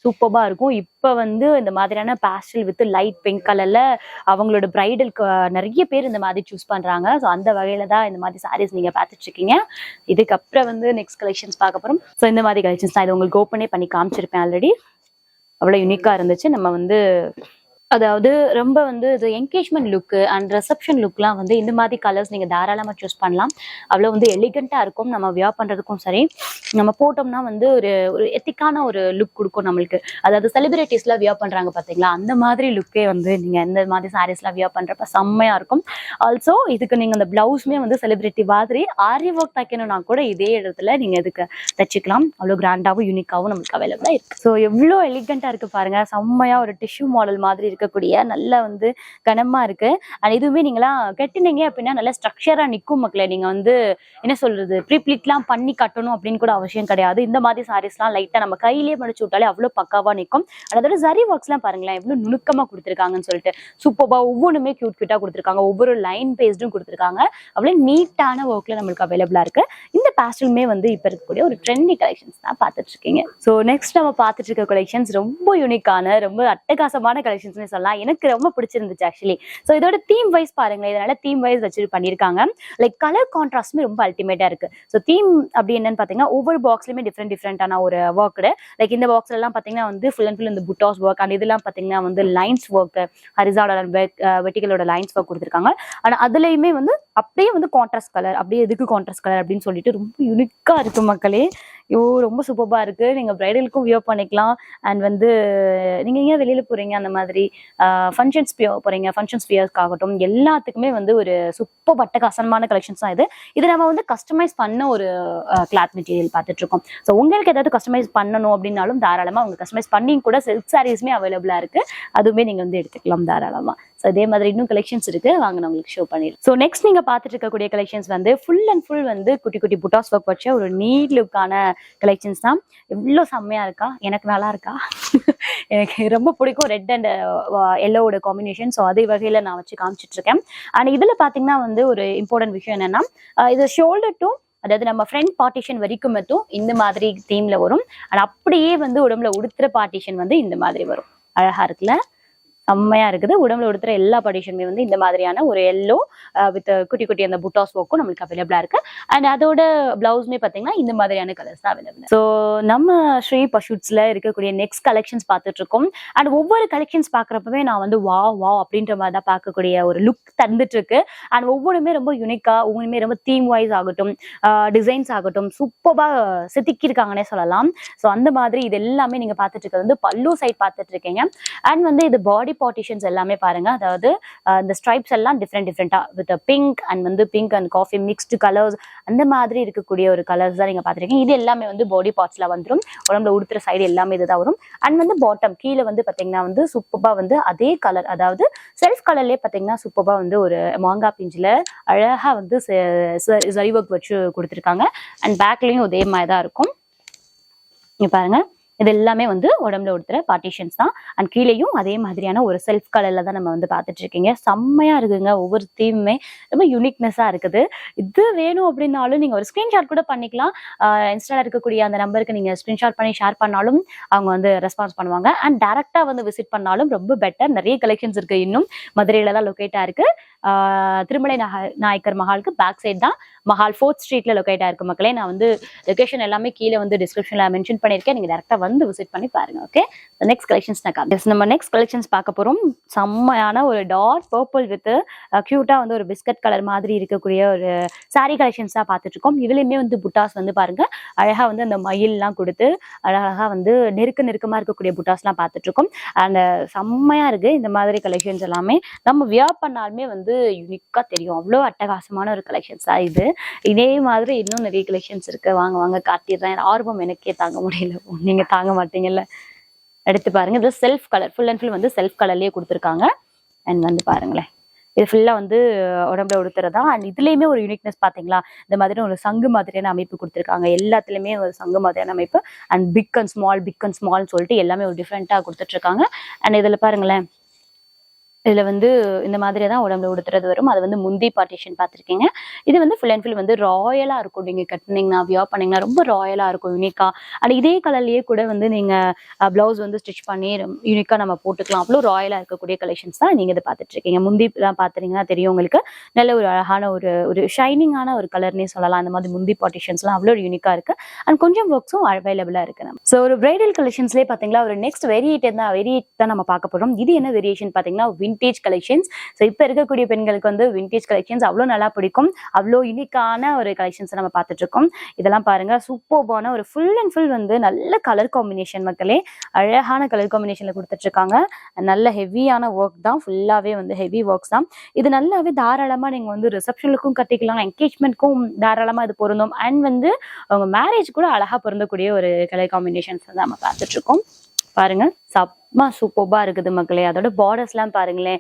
சூப்பரா இருக்கும். இப்ப வந்து இந்த மாதிரியான பேஸ்டல் வித் லைட் பிங்க் கலர்ல அவங்களோட பிரைடலுக்கு நிறைய பேர் இந்த மாதிரி சூஸ் பண்றாங்க. ஸோ அந்த வகையில தான் இந்த மாதிரி சாரீஸ் நீங்க பார்த்துட்டு இருக்கீங்க. இதுக்கப்புறம் வந்து நெக்ஸ்ட் கலெக்ஷன்ஸ் பார்க்க போறோம். ஸோ இந்த மாதிரி கலெக்ஷன்ஸ் நான் இது உங்களுக்கு ஓப்பனே பண்ணி காமிச்சிருப்பேன் ஆல்ரெடி. அவ்வளவு யூனிக்கா இருந்துச்சு. நம்ம வந்து அதாவது ரொம்ப வந்து இது என்கேஜ்மெண்ட் லுக்கு அண்ட் ரிசப்ஷன் லுக்லாம் வந்து இந்த மாதிரி கலர்ஸ் நீங்கள் தாராளமாக சூஸ் பண்ணலாம். அவ்வளோ வந்து எலிகண்ட்டாக இருக்கும். நம்ம வியர் பண்ணுறதுக்கும் சரி, நம்ம போட்டோம்னா வந்து ஒரு ஒரு எத்திக்கான ஒரு லுக் கொடுக்கும் நம்மளுக்கு. அதாவது செலிபிரிட்டிஸ்லாம் வியர் பண்ணுறாங்க பார்த்தீங்களா, அந்த மாதிரி லுக்கே வந்து நீங்கள் இந்த மாதிரி சாரீஸ்லாம் வியர் பண்ணுறப்ப செம்மையாக இருக்கும். ஆல்சோ இதுக்கு நீங்கள் அந்த ப்ளவுஸுமே வந்து செலிபிரிட்டி மாதிரி ஆரி ஒர்க் தைக்கணும்னா கூட இதே இடத்துல நீங்கள் இதுக்கு தைச்சிக்கலாம். அவ்வளோ கிராண்டாகவும் யூனிக்காகவும் நம்மளுக்கு அவைலபிளாக இருக்குது. ஸோ எவ்வளோ எலிகண்ட்டாக இருக்குது பாருங்கள். செம்மையாக ஒரு டிஷ்யூ மாடல் மாதிரி இருக்கக்கூடிய நல்ல வந்து கனமா இருக்கு. அண்ட் இதுவுமே நீங்களாம் கட்டினீங்க அப்படின்னா நல்ல ஸ்ட்ரக்சரா நிற்கும் மக்களே. நீங்க வந்து என்ன சொல்றது, ப்ரீப்ளிட்லாம் பண்ணி கட்டணும் அப்படின்னு கூட அவசியம் கிடையாது. இந்த மாதிரி சாரீஸ்லாம் லைட்டா நம்ம கையிலேயே மடிச்சு விட்டாலே அவ்வளவு பக்காவா நிற்கும். அதோட ஜரி ஒர்க்ஸ் எல்லாம் பாருங்களேன் எவ்வளவு நுணுக்கமா கொடுத்துருக்காங்கன்னு சொல்லிட்டு. சூப்பர்பா ஒவ்வொன்றுமே கியூட்டா கொடுத்துருக்காங்க. ஒவ்வொரு லைன் பேஸ்டும் கொடுத்துருக்காங்க. அவ்வளவு நீட்டான ஒர்க்ல நம்மளுக்கு அவைலபிளா இருக்கு. இந்த பேஸ்டலுமே வந்து இப்ப இருக்கக்கூடிய ஒரு ட்ரெண்டி கலெக்ஷன்ஸ் தான் பார்த்துட்டு இருக்கீங்க. ஸோ நெக்ஸ்ட் நம்ம பார்த்துட்டு இருக்க கலெக்ஷன்ஸ் ரொம்ப யூனிக்கான ரொம்ப அட்டகாசமான கலெக்ஷன்ஸ் சொல்லலாம். எனக்கு ரொம்ப பிடிச்சிருந்துச்சு ஆக்சுவலி. ஸோ இதோட தீம் வைஸ் பாருங்களேன், இதனால தீம் வைஸ் வச்சு பண்ணியிருக்காங்க. லைக் கலர் கான்ட்ராஸ்ட்மே ரொம்ப அல்டிமேட்டா இருக்கு. ஸோ தீம் அப்படி என்னன்னு பாத்தீங்கன்னா ஒவ்வொரு பாக்ஸ்லயுமே டிஃப்ரெண்டான ஒரு ஒர்க். லைக் இந்த பாக்ஸ்ல எல்லாம் பாத்தீங்கன்னா வந்து ஃபுல் அண்ட் ஃபுல் இந்த புட்டாஸ் ஒர்க் அண்ட் இதெல்லாம் பாத்தீங்கன்னா வந்து லைன்ஸ் ஒர்க், ஹரிசாண்டல் வெர்டிகலோட லைன்ஸ் ஒர்க் கொடுத்துருக்காங்க. ஆனா அதுலயுமே வந்து அப்படியே வந்து கான்ட்ராஸ்ட் கலர், அப்படியே எதுக்கு கான்ட்ராஸ்ட் கலர் அப்படின்னு சொல்லிட்டு ரொம்ப யூனிக்கா இருக்கு மக்களே. ரொம்ப சூப்பரா இருக்கு. நீங்க பிரைடலுக்கும் வியர் பண்ணிக்கலாம். அண்ட் வந்து நீங்க எங்க வெளியில போறீங்க, அந்த மாதிரி ஃபங்க்ஷன்ஸ் போறீங்க, ஃபங்க்ஷன்ஸ் வியர்ஸ்க்காகட்டும் எல்லாத்துக்குமே வந்து ஒரு சூப்பர் அட்டகாசமான கலெக்ஷன்ஸ் தான் இது. இது நம்ம வந்து கஸ்டமைஸ் பண்ண ஒரு கிளாத் மெட்டீரியல் பார்த்துட்டு இருக்கோம். ஸோ உங்களுக்கு ஏதாவது கஸ்டமைஸ் பண்ணணும் அப்படின்னாலும் தாராளமா உங்க கஸ்டமைஸ் பண்ணி கூட சில்க் சாரீஸ்மே அவைலபிளா இருக்கு. அதுவுமே நீங்க வந்து எடுத்துக்கலாம் தாராளமா. ஸோ இதே மாதிரி இன்னும் கலெக்ஷன்ஸ் இருக்கு, வாங்க நான் உங்களுக்கு ஷோ பண்ணிடுறேன். ஸோ நெக்ஸ்ட் நீங்க பார்த்துட்டு இருக்கக்கூடிய கலெக்ஷன்ஸ் வந்து ஃபுல் அண்ட் ஃபுல் வந்து குட்டி குட்டி புட்டாஸ் ஒர்க் வச்ச ஒரு நீட் லுக்கான கலெக்ஷன்ஸ் தான். எவ்வளோ செம்மையா இருக்கா, எனக்கு நல்லா இருக்கா. எனக்கு ரொம்ப பிடிக்கும் ரெட் அண்ட் எல்லோவோட காம்பினேஷன். ஸோ அதே வகையில நான் வச்சு காமிச்சிட்டு இருக்கேன். அண்ட் இதுல பாத்தீங்கன்னா வந்து ஒரு இம்பார்ட்டன்ட் விஷயம் என்னன்னா, இது ஷோல்டர் டு அதாவது நம்ம ஃப்ரண்ட் பார்ட்டிஷன் வரைக்கும் மட்டும் இந்த மாதிரி தீம்ல வரும். அண்ட் அப்படியே வந்து உடம்புல உடுத்துற பார்ட்டிஷன் வந்து இந்த மாதிரி வரும். அழகா இருக்குல்ல, செம்மையா இருக்குது. உடம்புல உடுத்துற எல்லா பார்ட்டிஷனுமே வந்து இந்த மாதிரியான ஒரு எல்லோ வித் குட்டி குட்டி அந்த புட்டாஸ் ஒர்க்கும் நம்மளுக்கு அவைலபிளா இருக்கு. அண்ட் அதோட பிளவுஸ்மே பாத்தீங்கன்னா இந்த மாதிரியான கலர்ஸ் தான் அவைலபிள். ஸோ நம்ம ஸ்ரீ பஷூட்ஸ்ல இருக்கக்கூடிய நெக்ஸ்ட் கலெக்ஷன்ஸ் பார்த்துட்டு இருக்கோம். அண்ட் ஒவ்வொரு கலெக்ஷன்ஸ் பாக்குறப்பவே நான் வந்து வா அப்படின்ற மாதிரி தான் பார்க்கக்கூடிய ஒரு லுக் தந்துட்டு இருக்கு. அண்ட் ஒவ்வொன்றுமே ரொம்ப யூனிக்கா, ஒவ்வொன்றுமே ரொம்ப தீம் வைஸ் ஆகட்டும், டிசைன்ஸ் ஆகட்டும் சூப்பரா செதுக்கி இருக்காங்கன்னே சொல்லலாம். ஸோ அந்த மாதிரி இது எல்லாமே நீங்க பார்த்துட்டு இருக்கிறது வந்து பல்லு சைட் பார்த்துட்டு இருக்கீங்க. அண்ட் வந்து இது பாடி பார்ட்டிஷன்ஸ் எல்லாமே பாருங்க. அதாவது இந்த ஸ்ட்ரைப்ஸ் எல்லாம் டிஃப்ரெண்டா வித் பிங்க் அண்ட் வந்து pink and coffee mixed colours அந்த மாதிரி இருக்கக்கூடிய ஒரு கலர்ஸ் தான் நீங்க பாத்துருக்கீங்க. இது எல்லாமே வந்து பாடி பார்ட்ஸ்ல வந்துடும். உடம்புல உடுத்துற சைடு எல்லாமே இதுதான் வரும். அண்ட் வந்து பாட்டம் கீழே வந்து பாத்தீங்கன்னா வந்து சூப்பரா வந்து அதே கலர், அதாவது செல்ஃப் கலர்லயே பாத்தீங்கன்னா சூப்பரா வந்து ஒரு மாங்கா பிஞ்சில அழகா வந்து சரி ஒர்க் வச்சு கொடுத்துருக்காங்க. அண்ட் பேக்லயும் அதே மாதிரி தான் இருக்கும். இங்க பாருங்க, இது எல்லாமே வந்து உடம்புல உடுத்துற பார்ட்டிஷன்ஸ் தான். அண்ட் கீழேயும் அதே மாதிரியான ஒரு செல்ஃப் கலர்ல தான் நம்ம வந்து பார்த்துட்டு இருக்கீங்க. செம்மையா இருக்குங்க. ஒவ்வொரு தீமுமே ரொம்ப யூனிக்னஸா இருக்குது. இது வேணும் அப்படின்னாலும் நீங்க ஒரு ஸ்கிரீன்ஷாட் கூட பண்ணிக்கலாம். இன்ஸ்டால இருக்கக்கூடிய அந்த நம்பருக்கு நீங்க ஸ்கிரீன்ஷாட் பண்ணி ஷேர் பண்ணாலும் அவங்க வந்து ரெஸ்பான்ஸ் பண்ணுவாங்க. அண்ட் டைரக்டா வந்து விசிட் பண்ணாலும் ரொம்ப பெட்டர். நிறைய கலெக்ஷன்ஸ் இருக்கு. இன்னும் மதுரையில தான் லொகேட்டா இருக்கு. திருமலை நாயக்கர் மஹாலுக்கு பேக் சைட் தான் மஹால் 4th ஸ்ட்ரீட்ல லொகேட் ஆயிருக்கு மக்களே. நான் வந்து லொகேஷன் எல்லாமே கீழே வந்து டிஸ்கிரிப்ஷன்ல மென்ஷன் பண்ணிருக்கேன், நீங்க டேரக்டா வந்து விசிட் பண்ணி பாருங்க. ஓகே, நெக்ஸ்ட் கலெக்ஷன்ஸ் நம்ம நெக்ஸ்ட் கலெக்ஷன்ஸ் பார்க்க போறோம். செம்மையான ஒரு டார்க் பர்பிள் வித் கியூட்டா வந்து ஒரு பிஸ்கட் கலர் மாதிரி இருக்கக்கூடிய ஒரு சாரி கலெக்ஷன்ஸ் தான் பார்த்துட்டு இருக்கோம். இதுலயுமே வந்து புட்டாஸ் வந்து பாருங்க அழகா வந்து அந்த மயில் எல்லாம் கொடுத்து அழகா வந்து நெருக்கமா இருக்கக்கூடிய புட்டாஸ் எல்லாம் பார்த்துட்டு இருக்கோம். அந்த செம்மையா இருக்கு இந்த மாதிரி கலெக்ஷன்ஸ் எல்லாமே. நம்ம வியர் பண்ணாலுமே வந்து யூனிக்கா தெரியும், அவ்வளோ அட்டகாசமான ஒரு கலெக்ஷன்ஸ் தான் இது. இதே மாதிரி இன்னும் நிறைய கலெக்ஷன்ஸ் இருக்கு, வாங்க காட்டிடுறேன். ஆர்வம் எனக்கே தாங்க முடியல, நீங்க தாங்க மாட்டீங்கல்ல. எடுத்து பாருங்க, இது self colour, full and full வந்து செல்ஃப் கலர்லயே கொடுத்துருக்காங்க. அண்ட் வந்து பாருங்களேன், இது ஃபுல்லா வந்து உடம்புல உடுத்துறதா. அண்ட் இதுலயுமே ஒரு யூனிக்னஸ் பாத்தீங்களா, இந்த மாதிரி ஒரு சங்கு மாதிரியான அமைப்பு கொடுத்துருக்காங்க. எல்லாத்துலயுமே ஒரு சங்கு மாதிரியான அமைப்பு. அண்ட் பிக் அண்ட் ஸ்மால் சொல்லிட்டு எல்லாமே ஒரு டிஃப்ரெண்டா கொடுத்துட்டு இருக்காங்க. அண்ட் இதுல பாருங்களேன், இதுல வந்து இந்த மாதிரி தான் உடம்புல உடுத்துறது வரும். அது வந்து முந்தி பார்ட்டிஷன் பார்த்துருக்கீங்க. இது வந்து ஃபுல் அண்ட் ஃபுல் வந்து ராயலா இருக்கும். நீங்க கட்டினீங்கன்னா வியர் பண்ணீங்கன்னா ரொம்ப ராயலா இருக்கும், யூனிக்கா. அண்ட் இதே கலர்லயே கூட வந்து நீங்க பிளவுஸ் வந்து ஸ்டிச் பண்ணி யூனிக்கா நம்ம போட்டுக்கலாம். அவ்வளோ ராயலா இருக்கக்கூடிய கலெக்ஷன்ஸ் தான் நீங்க இதை பார்த்துட்டு இருக்கீங்க. முந்தி தான் பாத்துறீங்கன்னா தெரியும் உங்களுக்கு, நல்ல ஒரு அழகான ஒரு ஷைனிங்கான ஒரு கலர்னே சொல்லலாம். அந்த மாதிரி முந்தி பார்ட்டிஷன்ஸ்லாம் அவ்வளோ யூனிக்கா இருக்கு. அண்ட் கொஞ்சம் ஒர்க்ஸும் அவைலபிளா இருக்கு. நம்ம ஸோ ஒரு பிரைடல் கலெக்ஷன்ஸ்லேயே பாத்தீங்களா ஒரு நெக்ஸ்ட் வெரியேட் தான் நம்ம பார்க்க போறோம். இது என்ன வேரியேஷன் பாத்தீங்கன்னா விண்டேஜ் கலெக்ஷன்ஸ். ஸோ இப்போ இருக்கக்கூடிய பெண்களுக்கு வந்து விண்டேஜ் கலெக்ஷன்ஸ் அவ்வளோ நல்லா பிடிக்கும். அவ்வளோ யூனிக்கான ஒரு கலெக்ஷன்ஸ் நம்ம பார்த்துட்டு இருக்கோம். இதெல்லாம் பாருங்க, சூப்பர்பான ஒரு ஃபுல் அண்ட் ஃபுல் வந்து நல்ல கலர் காம்பினேஷன் மக்களே. அழகான கலர் காம்பினேஷன்ல கொடுத்துட்டு இருக்காங்க. நல்ல ஹெவியான ஒர்க் தான், ஃபுல்லாவே வந்து ஹெவி ஒர்க்ஸ் தான். இது நல்லாவே தாராளமா நீங்க வந்து ரிசப்ஷனுக்கும் கட்டிக்கலாம், என்கேஜ்மெண்ட்க்கும் தாராளமா இது பொருந்தும். அண்ட் வந்து அவங்க மேரேஜ் கூட அழகா பொருந்தக்கூடிய ஒரு கலர் காம்பினேஷன்ஸ் தான் நம்ம பார்த்துட்டு இருக்கோம். பாருங்க, சூப்பர்பா இருக்குது மக்களே. அதோட பார்டர்ஸ் எல்லாம் பாருங்களேன்,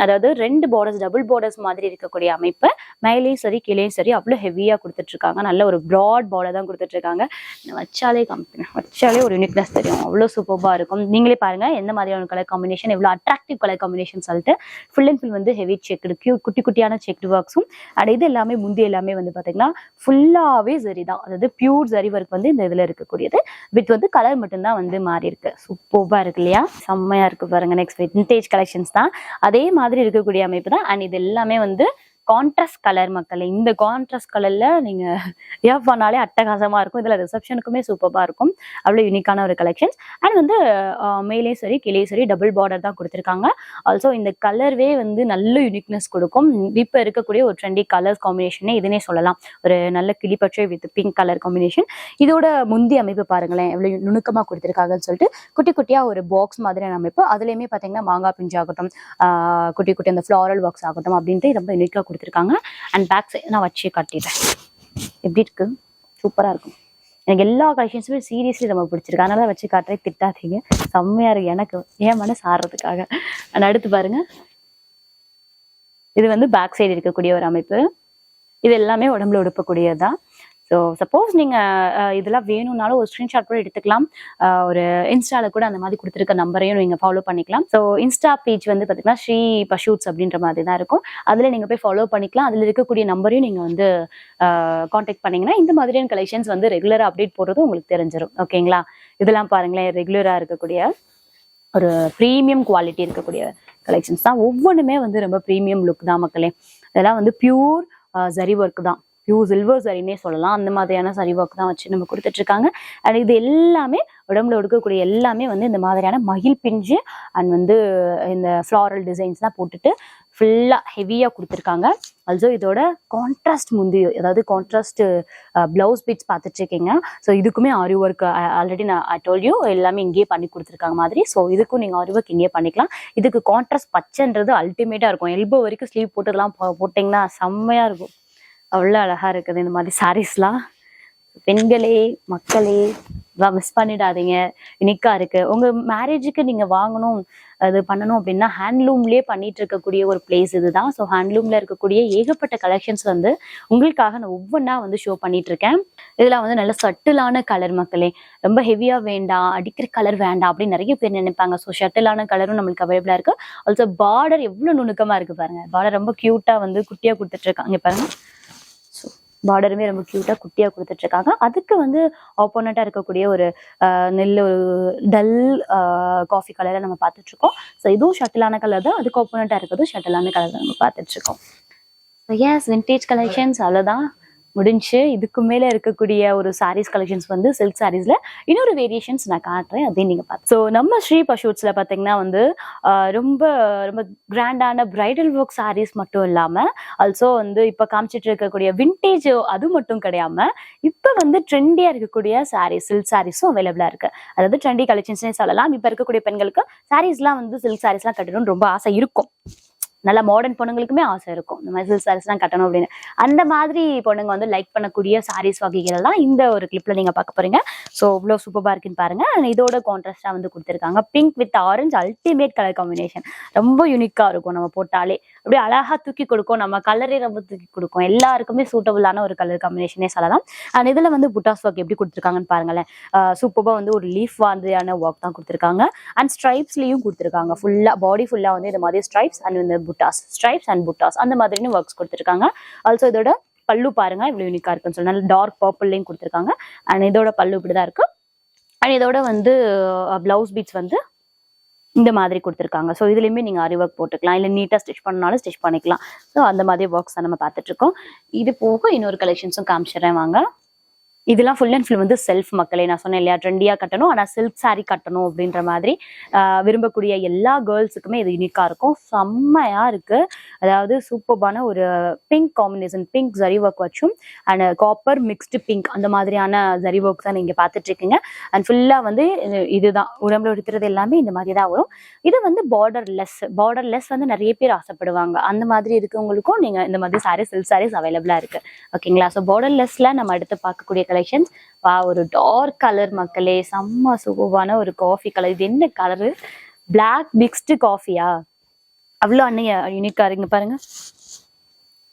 அதாவது 2 பார்டர்ஸ், டபுள் பார்டர்ஸ் மாதிரி இருக்கக்கூடிய அமைப்பு. மேலேயும் சரி கீழேயும் சரி அவ்வளோ ஹெவியா கொடுத்துட்டு இருக்காங்க. நல்ல ஒரு ப்ராட் பார்டர் தான் கொடுத்துட்டு இருக்காங்க. வச்சாலே ஒரு யூனிக்னஸ் தெரியும், அவ்வளோ சூப்பர்பா இருக்கும். நீங்களே பாருங்க எந்த மாதிரியான கலர் காம்பினேஷன், எவ்வளோ அட்ராக்டிவ் கலர் காம்பினேஷன் சொல்லிட்டு ஃபுல் அண்ட் ஃபுல் வந்து ஹெவி செக்டு குட்டி குட்டியான செக்டு ஒர்க்ஸும். அண்ட் இது எல்லாமே முந்தி எல்லாமே வந்து பாத்தீங்கன்னா ஃபுல்லாவே சரி தான், அதாவது பியூர் சரி ஒர்க் வந்து இந்த இதுல இருக்கக்கூடியது. வித் வந்து கலர் மட்டும்தான் வந்து மாறி இருக்கு. சூப்பர்பா இருக்கு இல்லையா, செம்மையா இருக்கு பாருங்க. நெக்ஸ்ட் விண்டேஜ் கலெக்ஷன்ஸ் தான், அதே மாதிரி இருக்கக்கூடிய அமைப்பு தான். அண்ட் இது எல்லாமே வந்து கான்ட்ராஸ்ட் கலர் மக்களே. இந்த கான்ட்ராஸ்ட் கலர்ல நீங்க வியர் பண்ணாலே அட்டகாசமா இருக்கும். இதுல ரிசப்ஷனுக்குமே சூப்பர்பா இருக்கும். அவ்வளவு யூனிக்கான ஒரு கலெக்ஷன்ஸ். அண்ட் வந்து மேலே சரி கீழே சரி டபுள் பார்டர் தான் கொடுத்துருக்காங்க. ஆல்சோ இந்த கலர்வே வந்து நல்ல யூனிக்னஸ் கொடுக்கும். இப்ப இருக்கக்கூடிய ஒரு ட்ரெண்டி கலர்ஸ் காம்பினேஷனே இதுனே சொல்லலாம். ஒரு நல்ல கிளிப்பச்சை வித் பிங்க் கலர் காம்பினேஷன். இதோட முந்தி அமைப்பு பாருங்களேன், எவ்வளவு நுணுக்கமா கொடுத்துருக்காங்கன்னு சொல்லிட்டு குட்டி குட்டியா ஒரு பாக்ஸ் மாதிரியான அமைப்பு. அதுலயுமே பாத்தீங்கன்னா மாங்காய் பிஞ்சு ஆகட்டும், குட்டி குட்டி அந்த ஃபிளாரல் பாக்ஸ் ஆகட்டும் அப்படின்ட்டு ரொம்ப யூனிக்கா கொடுத்துருக்காங்க. அண்ட் பேக் சைடு நான் வச்சு காட்டிடுறேன், எப்படி இருக்கு, சூப்பரா இருக்கும். எனக்கு எல்லா கலெக்ஷன்ஸுமே சீரியஸ்லி ரொம்ப பிடிச்சிருக்கு, அதனால வச்சு காட்டுறேன், திட்டாதீங்க. செம்மையா இருக்கு, எனக்கு என் மனசு ஆடுறதுக்காக. அண்ட் அடுத்து பாருங்க, இது வந்து பேக் சைடு இருக்கக்கூடிய ஒரு அமைப்பு. இது எல்லாமே உடம்புல உடுப்பக்கூடியதுதான். ஸோ சப்போஸ் நீங்க இதெல்லாம் வேணும்னாலும் ஒரு ஸ்கிரீன்ஷாட் கூட எடுத்துக்கலாம். ஒரு இன்ஸ்டால கூட அந்த மாதிரி கொடுத்துருக்க நம்பரையும் நீங்க ஃபாலோ பண்ணிக்கலாம். ஸோ இன்ஸ்டா பேஜ் வந்து பாத்தீங்கன்னா ஸ்ரீ பஷூட்ஸ் அப்படின்ற மாதிரி தான் இருக்கும். அதுல நீங்க போய் ஃபாலோ பண்ணிக்கலாம். அதுல இருக்கக்கூடிய நம்பரையும் நீங்க வந்து கான்டாக்ட் பண்ணீங்கன்னா இந்த மாதிரியான கலெக்ஷன்ஸ் வந்து ரெகுலரா அப்டேட் போடுறதும் உங்களுக்கு தெரிஞ்சிடும். ஓகேங்களா, இதெல்லாம் பாருங்களேன், ரெகுலரா இருக்கக்கூடிய ஒரு ப்ரீமியம் குவாலிட்டி இருக்கக்கூடிய கலெக்ஷன்ஸ் தான். ஒவ்வொன்றுமே வந்து ரொம்ப ப்ரீமியம் லுக் தான் மக்களே. இதெல்லாம் வந்து பியூர் ஜரி ஒர்க் தான், பியூர் சில்வர் சரின்னே சொல்லலாம். அந்த மாதிரியான சரி ஒர்க் தான் வச்சு நம்ம கொடுத்துட்டு இருக்காங்க. அண்ட் இது எல்லாமே உடம்புல எடுக்கக்கூடிய எல்லாமே வந்து இந்த மாதிரியான மகிழ் பிஞ்சு அண்ட் வந்து இந்த ஃப்ளாரல் டிசைன்ஸ் தான் போட்டுட்டு ஃபுல்லா ஹெவியா கொடுத்துருக்காங்க. ஆல்சோ இதோட கான்ட்ராஸ்ட் முந்தி, அதாவது கான்ட்ராஸ்ட் பிளவுஸ் பீட்ஸ் பார்த்துட்டு இருக்கீங்க. ஸோ இதுக்குமே ஆரி ஒர்க் ஆல்ரெடி நான் டோல் யூ எல்லாமே இங்கேயே பண்ணி கொடுத்துருக்காங்க மாதிரி. ஸோ இதுக்கும் நீங்க ஆரி ஒர்க் இங்கேயே பண்ணிக்கலாம். இதுக்கு கான்ட்ராஸ்ட் பச்சைன்றது அல்டிமேட்டா இருக்கும். எல்போ வரைக்கும் ஸ்லீவ் போட்டதெல்லாம் போட்டிங்கன்னா செம்மையா இருக்கும். அவ்வளோ அழகா இருக்குது இந்த மாதிரி சாரீஸ்லாம். பெண்களே மக்களே மிஸ் பண்ணிடாதீங்க, யூனிக்கா இருக்கு. உங்க மேரேஜுக்கு நீங்க வாங்கணும் அது பண்ணணும் அப்படின்னா ஹேண்ட்லூம்லயே பண்ணிட்டு இருக்கக்கூடிய ஒரு பிளேஸ் இதுதான். ஸோ ஹேண்ட்லூம்ல இருக்கக்கூடிய ஏகப்பட்ட கலெக்ஷன்ஸ் வந்து உங்களுக்காக நான் ஒவ்வொன்றா வந்து ஷோ பண்ணிட்டு இருக்கேன். இதெல்லாம் வந்து நல்ல சட்டிலான கலர் மக்களே, ரொம்ப ஹெவியா வேண்டாம், அடிக்கிற கலர் வேண்டாம் அப்படின்னு நிறைய பேர் நினைப்பாங்க. ஸோ ஷட்டிலான கலரும் நம்மளுக்கு அவைலபிளா இருக்கு. ஆல்சோ பார்டர் எவ்வளவு நுணுக்கமா இருக்கு பாருங்க. பார்டர் ரொம்ப கியூட்டா வந்து குட்டியா கொடுத்துட்டு இருக்காங்க பாருங்க. பார்டருமே ரொம்ப கியூட்டா குட்டியா கொடுத்துட்டு இருக்காங்க. அதுக்கு வந்து ஆப்போனண்டா இருக்கக்கூடிய ஒரு நெல் ஒரு டல் காஃபி கலரை நம்ம பார்த்துட்டு இருக்கோம். ஸோ இதுவும் ஷட்டிலான கலர் தான், அதுக்கு ஆப்போனண்டா இருக்கிறதும் ஷட்டிலான கலர் தான் நம்ம பார்த்துட்டு இருக்கோம். எஸ், விண்டேஜ் கலெக்ஷன்ஸ் அவ்வளோதான் முடிஞ்சு. இதுக்கு மேல இருக்கக்கூடிய ஒரு சாரீஸ் கலெக்ஷன்ஸ் வந்து சில்க் சாரீஸ்ல இன்னொரு வேரியேஷன்ஸ் நான் காட்டுறேன், அதையும் நீங்க பார்த்து. ஸோ நம்ம ஸ்ரீ பஷூட்ஸ்ல பாத்தீங்கன்னா வந்து ரொம்ப ரொம்ப கிராண்டான பிரைடல் ஒர்க் சாரீஸ் மட்டும் இல்லாம ஆல்சோ வந்து இப்ப காமிச்சிட்டு இருக்கக்கூடிய விண்டேஜ் அது மட்டும் கிடையாம இப்ப வந்து ட்ரெண்டியா இருக்கக்கூடிய சாரீஸ் சில்க் சாரீஸும் அவைலபிளா இருக்கு. அதாவது ட்ரெண்டி கலெக்ஷன்ஸ்னே சொல்லலாம். இப்ப இருக்கக்கூடிய பெண்களுக்கு சாரீஸ்லாம் வந்து சில்க் சாரீஸ்லாம் கட்டணும்னு ரொம்ப ஆசை இருக்கும். நல்லா மாடர்ன் பொண்ணுங்களுக்குமே ஆசை இருக்கும் இந்த மாதிரி சில்க் சாரீஸ் தான் கட்டணும் அப்படின்னு. அந்த மாதிரி பொண்ணுங்க வந்து லைக் பண்ணக்கூடிய சாரீஸ் வகைகள் தான் இந்த ஒரு கிளிப்ல நீங்க பார்க்க போறீங்க. ஸோ இவ்வளோ சூப்பரா இருக்குன்னு பாருங்க. இதோட கான்ட்ராஸ்டா வந்து கொடுத்துருக்காங்க pink with orange, ultimate colour combination. ரொம்ப யூனிக்கா இருக்கும், நம்ம போட்டாலே அப்படியே அழகா தூக்கி கொடுக்கும், நம்ம கலரே ரொம்ப தூக்கி கொடுக்கும். எல்லாருக்குமே சூட்டபிளான ஒரு கலர் காம்பினேஷனே சொல்லலாம். அண்ட் இதுல வந்து புட்டாஸ் ஒர்க் எப்படி கொடுத்துருக்காங்கன்னு பாருங்களேன். சூப்பரா வந்து ஒரு லீஃப் மாதிரியான ஒர்க் தான் கொடுத்துருக்காங்க. அண்ட் ஸ்ட்ரைப்ஸ்லயும் கொடுத்துருக்காங்க. ஃபுல்லா பாடி ஃபுல்லா வந்து இந்த மாதிரி ஸ்ட்ரைப்ஸ் அண்ட் இந்த புட்டாஸ், ஸ்ட்ரைப்ஸ் அண்ட் புட்டாஸ் அந்த மாதிரின்னு ஒர்க்ஸ் கொடுத்துருக்காங்க. ஆல்சோ இதோட பல்லு பாருங்க இவ்வளவு யூனிக்கா இருக்குன்னு சொல்லி நல்ல டார்க் பர்பிள்லையும் கொடுத்துருக்காங்க. அண்ட் இதோட பல்லு இப்படிதான் இருக்கு. அண்ட் இதோட வந்து பிளவுஸ் பீட்ஸ் வந்து இந்த மாதிரி கொடுத்துருக்காங்க. ஸோ இதுலயுமே நீங்க ஆரி ஒர்க் போட்டுக்கலாம், இல்லை நீட்டா ஸ்டிச் பண்ணாலும் ஸ்டிச் பண்ணிக்கலாம். ஸோ அந்த மாதிரி ஒர்க்ஸ் தான் நம்ம பார்த்துட்டு இருக்கோம். இது போக இன்னொரு கலெக்ஷன்ஸும் காமிச்சிடுறேன் வாங்க. இதெல்லாம் ஃபுல் அண்ட் ஃபுல் வந்து செல்ஃப் மக்களே. நான் சொன்னேன் இல்லையா, ட்ரெண்டியா கட்டணும் ஆனா சில்க் சாரி கட்டணும் அப்படின்ற மாதிரி விரும்பக்கூடிய எல்லா கேர்ள்ஸுக்குமே இது யூனிக்கா இருக்கும். செம்மையா இருக்கு. அதாவது சூப்பர்பான ஒரு pink combination, pink zari work வச்சும் அண்ட் காப்பர் மிக்ஸ்டு பிங்க் அந்த மாதிரியான ஜரி ஒர்க் தான் நீங்க பார்த்துட்டு இருக்கீங்க. அண்ட் ஃபுல்லா வந்து இதுதான் உடம்புல எடுத்துறது எல்லாமே இந்த மாதிரி தான் வரும். இது வந்து பார்டர்லெஸ் வந்து நிறைய பேர் ஆசைப்படுவாங்க. அந்த மாதிரி இருக்கவங்களுக்கும் நீங்க இந்த மாதிரி சாரீஸ் சில்க் சாரீஸ் அவைலபிளா இருக்கு. ஓகேங்களா? ஸோ பார்டர்லெஸ்ல நம்ம அடுத்து பார்க்கக்கூடிய கலெக்ஷன்ஸ் ஒரு டார்க் கலர் மக்களே, செம்ம சூப்பரான ஒரு காஃபி கலர். இது என்ன கலரு? பிளாக் மிக்ஸ்டு காஃபியா? அவ்வளோ அன்னைய யூனிக்கா இருக்கு பாருங்க.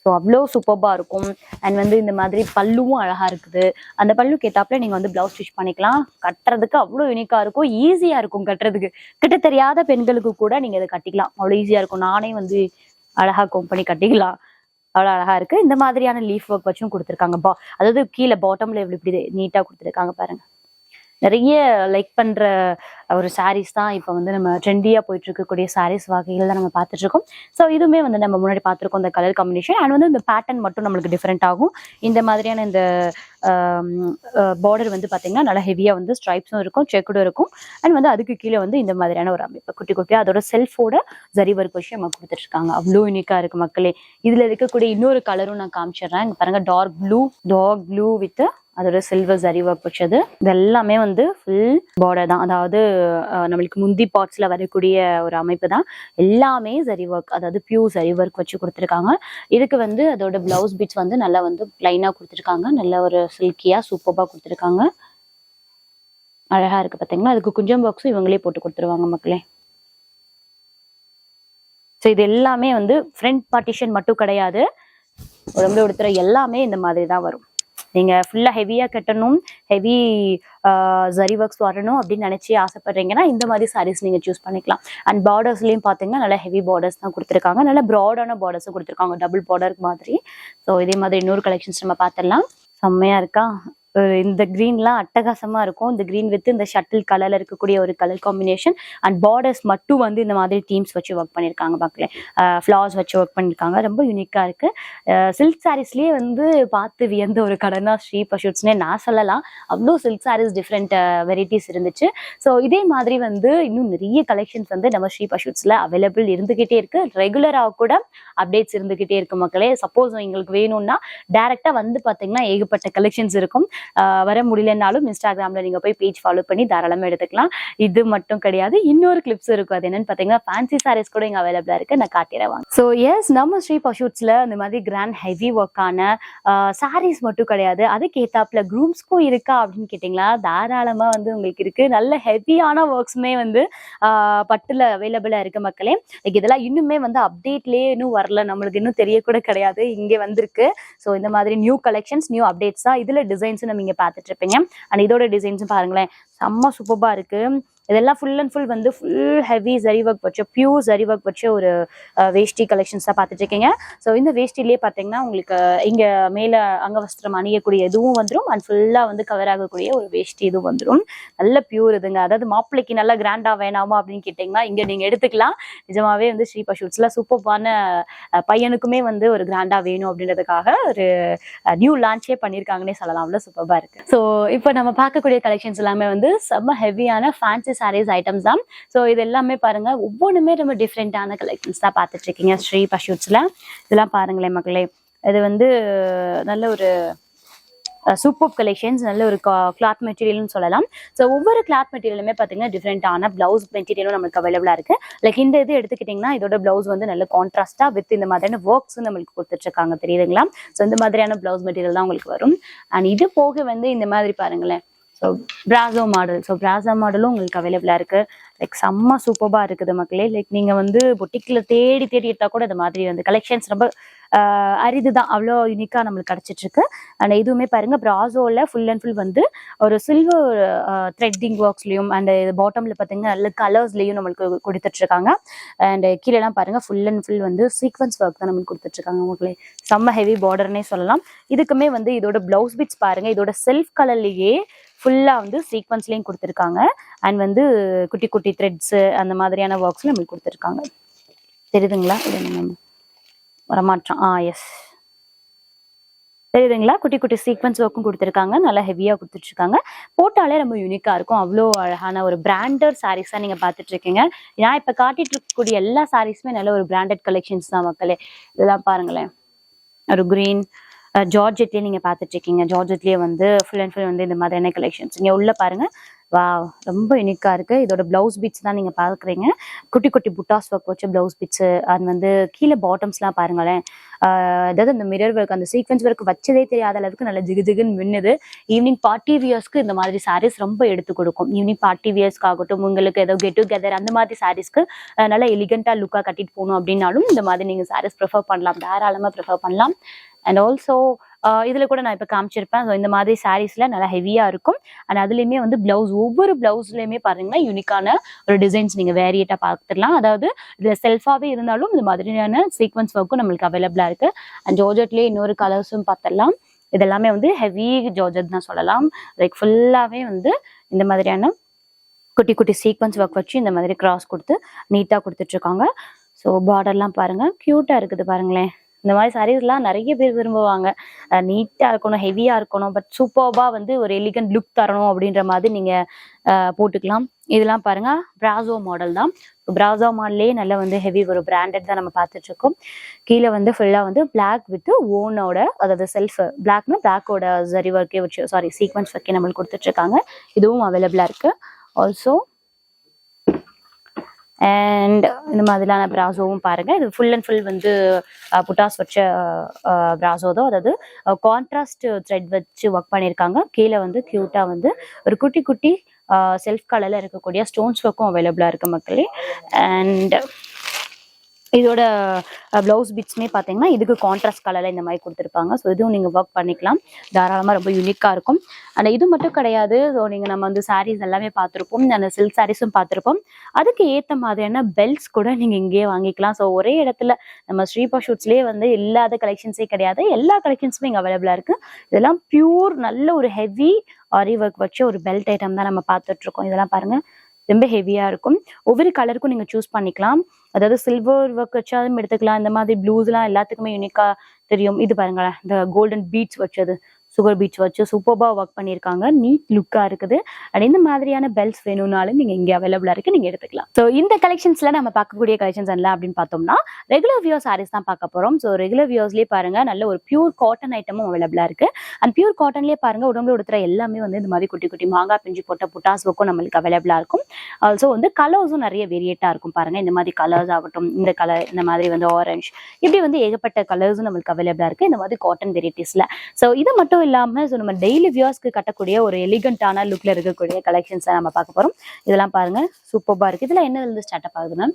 ஸோ அவ்வளோ சூப்பர்பா இருக்கும். அண்ட் வந்து இந்த மாதிரி பல்லுவும் அழகா இருக்குது. அந்த பல்லுக்கு ஏத்தாப்புல நீங்க வந்து பிளவுஸ் ஸ்டிச் பண்ணிக்கலாம். கட்டுறதுக்கு அவ்வளோ யூனிக்கா இருக்கும், ஈஸியா இருக்கும் கட்டுறதுக்கு. கிட்ட தெரியாத பெண்களுக்கு கூட நீங்க இதை கட்டிக்கலாம், அவ்வளோ ஈஸியா இருக்கும். நானே வந்து அழகா கோம் பண்ணி கட்டிக்கலாம், அவ்வளோ அழகா இருக்கு. இந்த மாதிரியான லீஃப் ஒர்க் வச்சும் கொடுத்துருக்காங்க. அதாவது கீழே பாட்டம்ல இப்படி நீட்டா கொடுத்துருக்காங்க பாருங்க. நிறைய லைக் பண்ற ஒரு சாரீஸ் தான் இப்போ வந்து நம்ம ட்ரெண்டியா போயிட்டு இருக்கக்கூடிய சாரீஸ் வகைகள் தான் நம்ம பார்த்துட்டு இருக்கோம். ஸோ இதுவுமே வந்து நம்ம முன்னாடி பார்த்துருக்கோம் இந்த கலர் காம்பினேஷன். அண்ட் வந்து இந்த பேட்டர்ன் மட்டும் நம்மளுக்கு டிஃப்ரெண்ட் ஆகும். இந்த மாதிரியான இந்த பார்டர் வந்து பார்த்தீங்கன்னா நல்லா ஹெவியா வந்து ஸ்ட்ரைப்ஸும் இருக்கும், செக்குடும் இருக்கும். அண்ட் வந்து அதுக்கு கீழே வந்து இந்த மாதிரியான ஒரு அமைப்பு குட்டி குட்டியா அதோட செல்ஃபோட ஜரி ஒர்க் வச்சு நம்ம கொடுத்துட்டு இருக்காங்க. அவ்வளோ யூனிக்கா இருக்கு மக்களே. இதுல இருக்கக்கூடிய இன்னொரு கலரும் நான் காமிச்சிடுறேன். இங்க பாருங்க, டார்க் ப்ளூ வித் அதோட சில்வர் ஜரி ஒர்க் வச்சது. இது எல்லாமே வந்து ஃபுல் பார்டர் தான். அதாவது நம்மளுக்கு முந்தி பார்ட்ஸ்ல வரக்கூடிய ஒரு அமைப்பு தான். எல்லாமே ஜரி ஒர்க், அதாவது பியூர் ஜரி ஒர்க் வச்சு கொடுத்துருக்காங்க. இதுக்கு வந்து அதோட பிளவுஸ் பீட்ஸ் வந்து நல்லா வந்து பிளைனா கொடுத்துருக்காங்க. நல்ல ஒரு சில்கியா சூப்பர்பா கொடுத்துருக்காங்க. அழகா இருக்கு பாத்தீங்களா. அதுக்கு குஞ்சம் பாக்ஸும் இவங்களே போட்டு கொடுத்துருவாங்க மக்களே. ஸோ இது எல்லாமே வந்து ஃப்ரண்ட் பார்ட்டிஷன் மட்டும் கிடையாது, உடம்புல உடுத்துற எல்லாமே இந்த மாதிரி தான் வரும். நீங்க ஃபுல்லா ஹெவியா கட்டணும், ஹெவி ஜரி ஒர்க்ஸ் வரணும் அப்படின்னு நினைச்சு ஆசைப்படுறீங்கன்னா இந்த மாதிரி சாரீஸ் நீங்க சூஸ் பண்ணிக்கலாம். அண்ட் பார்டர்ஸ்லயும் பாத்தீங்கன்னா நல்லா ஹெவி பார்டர்ஸ் தான் கொடுத்துருக்காங்க. நல்ல ப்ராடான பார்டர்ஸும் கொடுத்துருக்காங்க, டபுள் பார்டர் மாதிரி. ஸோ இதே மாதிரி இன்னொரு கலெக்ஷன்ஸ் நம்ம பார்த்துடலாம். செம்மையா இருக்கா? இந்த கிரீன்லாம் அட்டகாசமா இருக்கும். இந்த கிரீன் வித் இந்த ஷட்டில் கலர்ல இருக்கக்கூடிய ஒரு கலர் காம்பினேஷன். அண்ட் பார்டர்ஸ் மட்டும் வந்து இந்த மாதிரி டீம்ஸ் வச்சு ஒர்க் பண்ணியிருக்காங்க மக்களே. ஃபிளார்ஸ் வச்சு ஒர்க் பண்ணியிருக்காங்க. ரொம்ப யூனிக்கா இருக்கு. சில்க் சாரீஸ்லயே வந்து பார்த்து வியந்த ஒரு கடைனா ஸ்ரீ பஷூட்ஸ்னே நான் சொல்லலாம். அவ்வளோ சில்க் சாரீஸ் டிஃப்ரெண்ட் வெரைட்டிஸ் இருந்துச்சு. ஸோ இதே மாதிரி வந்து இன்னும் நிறைய கலெக்ஷன்ஸ் வந்து நம்ம ஸ்ரீ பஷூட்ஸ்ல அவைலபிள் இருந்துகிட்டே இருக்கு. ரெகுலராக கூட அப்டேட்ஸ் இருந்துகிட்டே இருக்கு மக்களே. சப்போஸ் உங்களுக்கு வேணும்னா டைரக்டா வந்து பாத்தீங்கன்னா ஏகப்பட்ட கலெக்ஷன்ஸ் இருக்கும். வர முடியலனாலும் இன்ஸ்டாகிராம்ல நீங்க போய் பேஜ் ஃபாலோ பண்ணி தாராளமா எடுத்துக்கலாம். இது மட்டும் கிடையாது, இன்னொரு கிளிப்ஸ் இருக்கும். அது என்னன்னு பாத்தீங்கன்னா ஃபேன்சி சாரீஸ் கூட இங்க அவைலபிளா இருக்கு. நான் காட்டிடுவேன். ஸோ எஸ், நம்ம ஸ்ரீ பஷூட்ஸ்ல இந்த மாதிரி கிராண்ட் ஹெவி ஒர்க்கான சாரீஸ் மட்டும் கிடையாது, அதுக்கு ஏத்தாப்புல க்ரூம்ஸ்க்கும் இருக்கா அப்படின்னு கேட்டீங்களா, தாராளமா வந்து உங்களுக்கு இருக்கு. நல்ல ஹெவியான ஒர்க்ஸுமே வந்து பட்டுல அவைலபிளா இருக்கு மக்களே. இதெல்லாம் இன்னுமே வந்து அப்டேட்லயே இன்னும் வரல, நம்மளுக்கு இன்னும் தெரியக்கூட கிடையாது, இங்கே வந்திருக்கு. ஸோ இந்த மாதிரி நியூ கலெக்ஷன்ஸ், நியூ அப்டேட்ஸ் தான். இதுல டிசைன்ஸ் நம்ம இங்க பாத்துட்டு இருப்பீங்க. அண்ட் இதோட டிசைன்ஸும் பாருங்களேன், செம்ம சூப்பர்பா இருக்கு. இதெல்லாம் ஃபுல் அண்ட் ஃபுல் வந்து ஃபுல் ஹெவி ஜரி ஒர்க் வச்ச பியூர் ஜரி ஒர்க் வச்ச ஒரு வேஷ்டி கலெக்ஷன்ஸ் தான் பார்த்துட்டு இருக்கீங்க. ஸோ இந்த வேஷ்டிலேயே பார்த்தீங்கன்னா உங்களுக்கு இங்க மேல அங்கவஸ்திரம் அணியக்கூடிய இதுவும் வந்துடும் அண்ட் ஃபுல்லா வந்து கவர் ஆகக்கூடிய ஒரு வேஷ்டி இதுவும் வந்துடும். நல்ல பியூர் இதுங்க. அதாவது மாப்பிள்ளைக்கு நல்லா கிராண்டா வேணாமா அப்படின்னு கேட்டீங்கன்னா இங்க நீங்க எடுத்துக்கலாம். நிஜமாவே வந்து ஸ்ரீபா ஷூட்ஸ்ல சூப்பர்பான பையனுக்குமே வந்து ஒரு கிராண்டா வேணும் அப்படின்றதுக்காக ஒரு நியூ லான்ச்சே பண்ணியிருக்காங்கன்னே சொல்லலாம். அவ்வளோ சூப்பர்பா இருக்கு. ஸோ இப்போ நம்ம பார்க்கக்கூடிய கலெக்ஷன்ஸ் எல்லாமே வந்து செம்ம ஹெவியான ஃபேன்சி சாரீஸ் ஐட்டம்ஸ் தான். ஸோ இது எல்லாமே பாருங்க ஒவ்வொன்றுமே ரொம்ப டிஃப்ரெண்டான கலெக்ஷன்ஸ் தான் பார்த்துட்டு இருக்கீங்க ஸ்ரீபா ஷூட்ஸ்ல. இதெல்லாம் பாருங்களேன் மக்களே, இது வந்து நல்ல ஒரு சூப்பர் கலெக்ஷன்ஸ், நல்ல ஒரு கிளாத் மெட்டீரியல்னு சொல்லலாம். ஸோ ஒவ்வொரு கிளாத் மெட்டீரியலுமே பார்த்தீங்கன்னா டிஃப்ரெண்டான பிளவுஸ் மெட்டீரியலும் நமக்கு அவைலபிளா இருக்கு. லைக் இந்த இது எடுத்துக்கிட்டிங்கன்னா இதோட பிளவுஸ் வந்து நல்ல கான்ட்ராஸ்டா வித் இந்த மாதிரியான ஒர்க்ஸ் நம்மளுக்கு கொடுத்துட்டு இருக்காங்க, தெரியுதுங்களா? ஸோ இந்த மாதிரியான பிளவுஸ் மெட்டீரியல் தான் உங்களுக்கு வரும். அண்ட் இது போக வந்து இந்த மாதிரி பாருங்களேன், so brasso model. So brasso மாடலும் உங்களுக்கு அவைலபிளா இருக்கு. லைக் செம்ம சூப்பர்பா இருக்குது மக்களே. லைக் நீங்க வந்து பொட்டிக்ல தேடி எடுத்தா கூட இந்த மாதிரி வந்து கலெக்ஷன்ஸ் ரொம்ப அரிதுதான், அவ்வளோ யூனிக்கா நம்மளுக்கு கிடைச்சிட்டு இருக்கு. அண்ட் இதுவுமே பாருங்க பிராசோல ஃபுல் அண்ட் ஃபுல் வந்து ஒரு சில்வர் த்ரெட்டிங் ஒர்க்ஸ்லயும் அண்ட் பாட்டம்ல பாத்தீங்கன்னா நல்ல கலர்ஸ்லயும் நம்மளுக்கு கொடுத்துட்டு இருக்காங்க. அண்ட் கீழே எல்லாம் பாருங்க ஃபுல் அண்ட் ஃபுல் வந்து சீக்வன்ஸ் ஒர்க் தான் நம்மளுக்கு கொடுத்துட்டு இருக்காங்க மக்களே. செம்ம ஹெவி பார்டர்னே சொல்லலாம். இதுக்குமே வந்து இதோட பிளவுஸ் பிட்ஸ் பாருங்க, இதோட செல்ஃப் கலர்லயே ஃபுல்லா வந்து சீக்வன்ஸ்லயும் கொடுத்துருக்காங்க. அண்ட் வந்து குட்டி குட்டி த்ரெட்ஸ் அந்த மாதிரியான ஒர்க்ஸ் நம்மளுக்கு கொடுத்துருக்காங்க, தெரியுதுங்களா? இது நம்ம வரமாற்றம் எஸ் தெரியுதுங்களா? குட்டி குட்டி சீக்வன்ஸ் ஒர்க்கும் கொடுத்துருக்காங்க, நல்லா ஹெவியா கொடுத்துட்டு இருக்காங்க. போட்டாலே ரொம்ப யூனிக்கா இருக்கும். அவ்வளோ அழகான ஒரு பிராண்டட் சாரீஸ் தான் நீங்க பார்த்துட்டு இருக்கீங்க. நான் இப்ப காட்டிட்டு இருக்கக்கூடிய எல்லா சாரீஸுமே நல்ல ஒரு பிராண்டட் கலெக்ஷன்ஸ் தான் மக்களே. இதெல்லாம் பாருங்களேன், ஒரு கிரீன் ஜார்ஜெட்லயே நீங்க பார்த்துட்டு இருக்கீங்க. ஜார்ஜெட்லயே வந்து ஃபுல் அண்ட் ஃபுல் வந்து இந்த மாதிரியான கலெக்ஷன்ஸ் இங்க உள்ள பாருங்க. வா, ரொம்ப யூனிக்கா இருக்கு. இதோட பிளவுஸ் பிட்ஸ் தான் நீங்க பாக்குறீங்க, குட்டி குட்டி புட்டாஸ் ஒர்க் வச்ச பிளவுஸ் பிட்ஸ். அது வந்து கீழே பாட்டம்ஸ் எல்லாம் பாருங்களேன், அதாவது இந்த மிரர் ஒர்க் அந்த சீக்வன்ஸ் ஒர்க் வச்சதே தெரியாத அளவுக்கு நல்ல ஜிகுஜிகுன்னு மின்னுது. ஈவினிங் பார்ட்டி வியர்ஸ்க்கு இந்த மாதிரி சாரீஸ் ரொம்ப எடுத்து கொடுக்கும். ஈவினிங் பார்ட்டி வியர்ஸ்க்கு ஆகட்டும், உங்களுக்கு ஏதோ கெட் டுகெதர் அந்த மாதிரி சாரீஸ்க்கு நல்லா எலிகண்டா லுக்கா கட்டிட்டு போகணும் அப்படின்னாலும் இந்த மாதிரி நீங்க சாரீஸ் ப்ரிஃபர் பண்ணலாம், தாராளமா ப்ரிஃபர் பண்ணலாம். அண்ட் ஆல்சோ இதுல கூட நான் இப்ப காமிச்சிருப்பேன். ஸோ இந்த மாதிரி சாரீஸ்ல நல்லா ஹெவியா இருக்கும். அண்ட் அதுலயுமே வந்து பிளவுஸ், ஒவ்வொரு பிளவுஸ்லயுமே பாருங்கன்னா யூனிக்கான ஒரு டிசைன்ஸ் நீங்க வேரியேட்டா பார்த்துடலாம். அதாவது இதுல செல்ஃபாவே இருந்தாலும் இந்த மாதிரியான சீக்வன்ஸ் ஒர்க்கும் நம்மளுக்கு அவைலபிளா இருக்கு. அண்ட் ஜார்ஜெட்லயே இன்னொரு கலர்ஸும் பார்த்துடலாம். இதெல்லாமே வந்து ஹெவி ஜார்ஜெட் தான் சொல்லலாம். லைக் ஃபுல்லாவே வந்து இந்த மாதிரியான குட்டி குட்டி சீக்வன்ஸ் ஒர்க் வச்சு இந்த மாதிரி கிராஸ் கொடுத்து நீட்டா கொடுத்துட்டு இருக்காங்க. ஸோ பார்டர்லாம் பாருங்க, கியூட்டா இருக்குது பாருங்களேன். இந்த மாதிரி சாரீஸ்லாம் நிறைய பேர் விரும்புவாங்க. நீட்டா இருக்கணும், ஹெவியா இருக்கணும், பட் சூப்பர்பா வந்து ஒரு எலிகன்ட் லுக் தரணும் அப்படின்ற மாதிரி நீங்க போட்டுக்கலாம். இதெல்லாம் பாருங்க பிராசோ மாடல் தான். பிராசோ மாடல்லே நல்லா வந்து ஹெவி ஒரு பிராண்டட் தான் நம்ம பார்த்துட்டு இருக்கோம். கீழே வந்து ஃபுல்லா வந்து பிளாக் வித் ஓனோட, அதாவது செல்ஃப் பிளாக்னா பிளாக்கோட ஜரி ஒர்க்கே வச்சு சீக்வன்ஸ் ஒர்க்கே நம்மளுக்கு கொடுத்துட்டு இருக்காங்க. இதுவும் அவைலபிளா இருக்கு. ஆல்சோ அண்ட் இந்த மாதிரிலான பிராசோவும் பாருங்க. இது ஃபுல் அண்ட் ஃபுல் வந்து புட்டாஸ் வச்ச பிராசோ தான், அதாவது கான்ட்ராஸ்ட் த்ரெட் வச்சு ஒர்க் பண்ணியிருக்காங்க. கீழே வந்து கியூட்டா வந்து ஒரு குட்டி குட்டி செல்ஃப் கலர்ல இருக்கக்கூடிய ஸ்டோன்ஸ் ஒர்க்கும் அவைலபிளா இருக்கு மக்களே. அண்ட் இதோட பிளவுஸ் பிட்ஸ்மே பார்த்தீங்கன்னா இதுக்கு கான்ட்ராஸ்ட் கலர்ல இந்த மாதிரி கொடுத்துருப்பாங்க. ஸோ இதுவும் நீங்க ஒர்க் பண்ணிக்கலாம், தாராளமா ரொம்ப யூனிக்கா இருக்கும். ஆனால் இது மட்டும் கிடையாது. ஸோ நீங்க நம்ம வந்து சாரீஸ் எல்லாமே பார்த்துருப்போம், அந்த சில்க் சாரீஸும் பார்த்துருப்போம். அதுக்கு ஏற்ற மாதிரியான பெல்ட்ஸ் கூட நீங்க இங்கேயே வாங்கிக்கலாம். ஸோ ஒரே இடத்துல நம்ம ஸ்ரீபா ஷூட்ஸ்லேயே வந்து இல்லாத கலெக்ஷன்ஸே கிடையாது, எல்லா கலெக்ஷன்ஸுமே இங்கே அவைலபிளா இருக்கு. இதெல்லாம் பியூர் நல்ல ஒரு ஹெவி ஆரி ஒர்க் வச்சு ஒரு பெல்ட் ஐட்டம் தான் நம்ம பார்த்துட்டு இருக்கோம். இதெல்லாம் பாருங்க ரொம்ப ஹெவியா இருக்கும். ஒவ்வொரு கலருக்கும் நீங்க சூஸ் பண்ணிக்கலாம். அதாவது சில்வர் ஒர்க் வச்சாலும் எடுத்துக்கலாம். இந்த மாதிரி ப்ளூஸ் எல்லாம் எல்லாத்துக்குமே யூனிக்கா தெரியும். இது பாருங்களேன், இந்த கோல்டன் பீட்ஸ் வச்சது, சுகர் பீட்ஸ் வச்சு சூப்பர்பா ஒர்க் பண்ணியிருக்காங்க, நீட் லுக்கா இருக்குது. அண்ட் இந்த மாதிரியான பெல்ட்ஸ் வேணும்னாலும் நீங்க இங்கே அவைலபிளா இருக்கு, நீங்க எடுத்துக்கலாம். ஸோ இந்த கலெக்ஷன்ஸ்ல நம்ம பார்க்கக்கூடிய கலெக்ஷன்ஸ் எல்லாம் அப்படின்னு பார்த்தோம்னா ரெகுலர் வியர் சாரீஸ் தான் பார்க்க போறோம். ஸோ ரெகுலர் வியர்ஸ்லேயே பாருங்க நல்ல ஒரு பியூர் காட்டன் ஐட்டமும் அவைலபிளா இருக்கு. அண்ட் பியூர் காட்டன்லேயே பாருங்க உடம்புல உடுத்துற எல்லாமே வந்து இந்த மாதிரி குட்டி குட்டி மாங்காய் பிஞ்சு போட்ட புட்டாஸ் ஒர்க்கும் நம்மளுக்கு அவைலபிளா இருக்கும். ஆல்சோ வந்து கலர்ஸும் நிறைய வேரியேட்டா இருக்கும் பாருங்க. இந்த மாதிரி கலர்ஸ் ஆகட்டும், இந்த கலர், இந்த மாதிரி வந்து ஆரஞ்சு, இப்படி வந்து ஏகப்பட்ட கலர்ஸும் நம்மளுக்கு அவைலபிளா இருக்கு இந்த மாதிரி காட்டன் வெரைட்டிஸ்ல. ஸோ இது மட்டும் இல்லாம ஸோ நம்ம டெய்லி வியர்ஸ்க்கு கட்டக்கூடிய ஒரு எலிகண்டான லுக்ல இருக்கக்கூடிய கலெக்ஷன்ஸ் நம்ம பார்க்க போறோம். இதெல்லாம் பாருங்க சூப்பர்பா இருக்கு. இதுல என்ன இருந்து ஸ்டார்ட் அப் ஆகுது மேம்?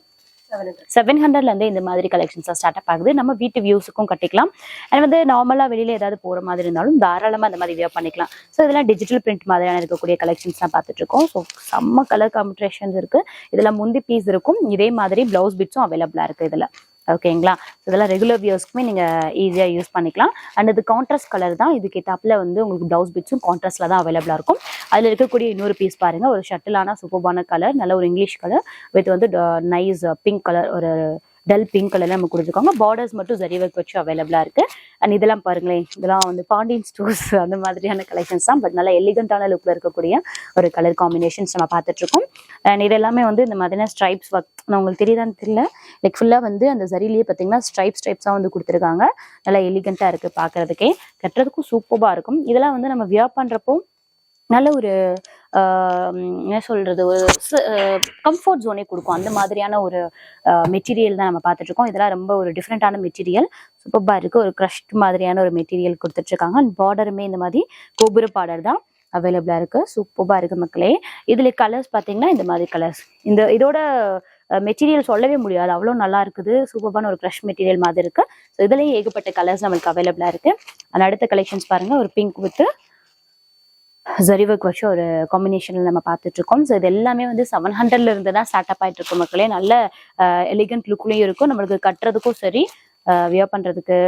700ல இருந்து இந்த மாதிரி கலெக்ஷன்ஸ் ஸ்டார்ட் அப் ஆகுது. நம்ம வீட்டு வியூஸுக்கும் கட்டிக்கலாம். அண்ட் வந்து நார்மலா வெளியில ஏதாவது போற மாதிரி இருந்தாலும் தாராளமா அந்த மாதிரி வியர் பண்ணிக்கலாம். ஸோ இதெல்லாம் டிஜிட்டல் பிரிண்ட் மாதிரியான இருக்கக்கூடிய கலெக்ஷன்ஸ் தான் பார்த்துட்டு இருக்கோம். ஸோ செம்ம கலர் காம்பினேஷன்ஸ் இருக்கு. இதுல முந்தி பீஸ் இருக்கும். இதே மாதிரி பிளவுஸ் பிட்ஸும் அவைலபிளா இருக்கு இதுல. ஓகேங்களா? இதெல்லாம் ரெகுலர் வியர்ஸ்க்குமே நீங்க ஈஸியா யூஸ் பண்ணிக்கலாம். அண்ட் இது கான்ட்ராஸ்ட் கலர் தான். இதுக்கு ஏத்தாப்புல வந்து உங்களுக்கு பிளவுஸ் பிட்ஸும் கான்ட்ராஸ்ட்ல தான் அவைலபிளா இருக்கும். அதுல இருக்கக்கூடிய இன்னொரு பீஸ் பாருங்க, ஒரு ஷட்டிலான சூப்பர்பான கலர், நல்ல ஒரு இங்கிலீஷ் கலர் வித் வந்து நைஸ் பிங்க் கலர், ஒரு டல் பிங்க் கலர்ல நம்ம கொடுத்துருக்காங்க. பார்டர்ஸ் மட்டும் ஜரி ஒர்க் வச்சு அவைலபிளா இருக்கு. அண்ட் இதெல்லாம் பாருங்களேன், இதெல்லாம் வந்து பாண்டியன் ஸ்டோர்ஸ் அந்த மாதிரியான கலெக்ஷன்ஸ் தான். பட் நல்லா எலிகண்டான லுக்ல இருக்கக்கூடிய ஒரு கலர் காம்பினேஷன்ஸ் நம்ம பார்த்துட்டு இருக்கோம். அண்ட் இது எல்லாமே வந்து இந்த மாதிரியான ஸ்ட்ரைப்ஸ் ஒர்க், நான் உங்களுக்கு தெரியுதான்னு தெரியல, லைக் ஃபுல்லா வந்து அந்த ஜரிலேயே பார்த்தீங்கன்னா ஸ்ட்ரைப்ஸா வந்து கொடுத்துருக்காங்க. நல்லா எலிகண்டா இருக்கு பார்க்கறதுக்கே, கட்டுறதுக்கும் சூப்பரா இருக்கும். இதெல்லாம் வந்து நம்ம வியர் பண்றப்போ நல்ல ஒரு என்ன சொல்றது, ஒரு கம்ஃபர்ட் ஜோனே கொடுக்கும். அந்த மாதிரியான ஒரு மெட்டீரியல் தான் நம்ம பார்த்துட்டு இருக்கோம். இதெல்லாம் ரொம்ப ஒரு டிஃப்ரெண்டான மெட்டீரியல், சூப்பரா இருக்கு. ஒரு க்ரஷ்ட் மாதிரியான ஒரு மெட்டீரியல் கொடுத்துட்டு இருக்காங்க. அண்ட் பார்டருமே இந்த மாதிரி கோபுர பார்டர் தான் அவைலபிளா இருக்கு. சூப்பரா இருக்கு மக்களே. இதுல கலர்ஸ் பாத்தீங்கன்னா இந்த மாதிரி கலர்ஸ், இதோட மெட்டீரியல் சொல்லவே முடியாது, அவ்வளோ நல்லா இருக்குது. சூப்பரான ஒரு க்ரஷ் மெட்டீரியல் மாதிரி இருக்கு. ஸோ இதுலயும் ஏகப்பட்ட கலர்ஸ் நம்மளுக்கு அவைலபிளா இருக்கு. அண்ட் அடுத்த கலெக்ஷன்ஸ் பாருங்க, ஒரு பிங்க் வித் ஜரி ஒர்க் வச்சு ஒரு காம்பினேஷன்ல நம்ம பார்த்துட்டு இருக்கோம். ஸோ இது எல்லாமே வந்து 700ல இருந்து தான் ஸ்டார்ட் அப் ஆயிட்டு இருக்கும் மக்களே. நல்ல எலிகன்ட் லுக்லயும் இருக்கும். நம்மளுக்கு கட்டுறதுக்கும் சரி, வியர் பண்றதுக்கு,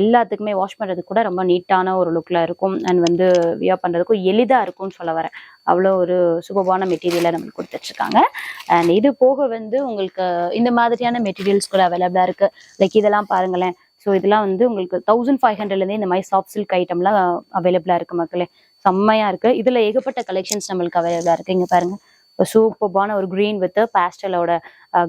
எல்லாத்துக்குமே வாஷ் பண்றதுக்கு கூட ரொம்ப நீட்டான ஒரு லுக்ல இருக்கும். அண்ட் வந்து வியர் பண்றதுக்கும் எளிதா இருக்கும்னு சொல்ல வரேன். அவ்வளோ ஒரு சூப்பரான மெட்டீரியலை நம்மளுக்கு கொடுத்துட்டு இருக்காங்க. அண்ட் இது போக வந்து உங்களுக்கு இந்த மாதிரியான மெட்டீரியல்ஸ் கூட அவைலபிளா இருக்கு. லைக் இதெல்லாம் பாருங்களேன். ஸோ இதெல்லாம் வந்து உங்களுக்கு 1500லேருந்தே இந்த மாதிரி சாஃப்ட் சில்க் ஐட்டம்லாம் அவைலபிளா இருக்கு மக்களே. செம்மையா இருக்கு. இதுல ஏகப்பட்ட கலெக்ஷன்ஸ் நம்மளுக்கு அவைலபிளா இருக்கு. இங்க பாருங்க, சூப்பரான ஒரு கிரீன் வித் பேஸ்டலோட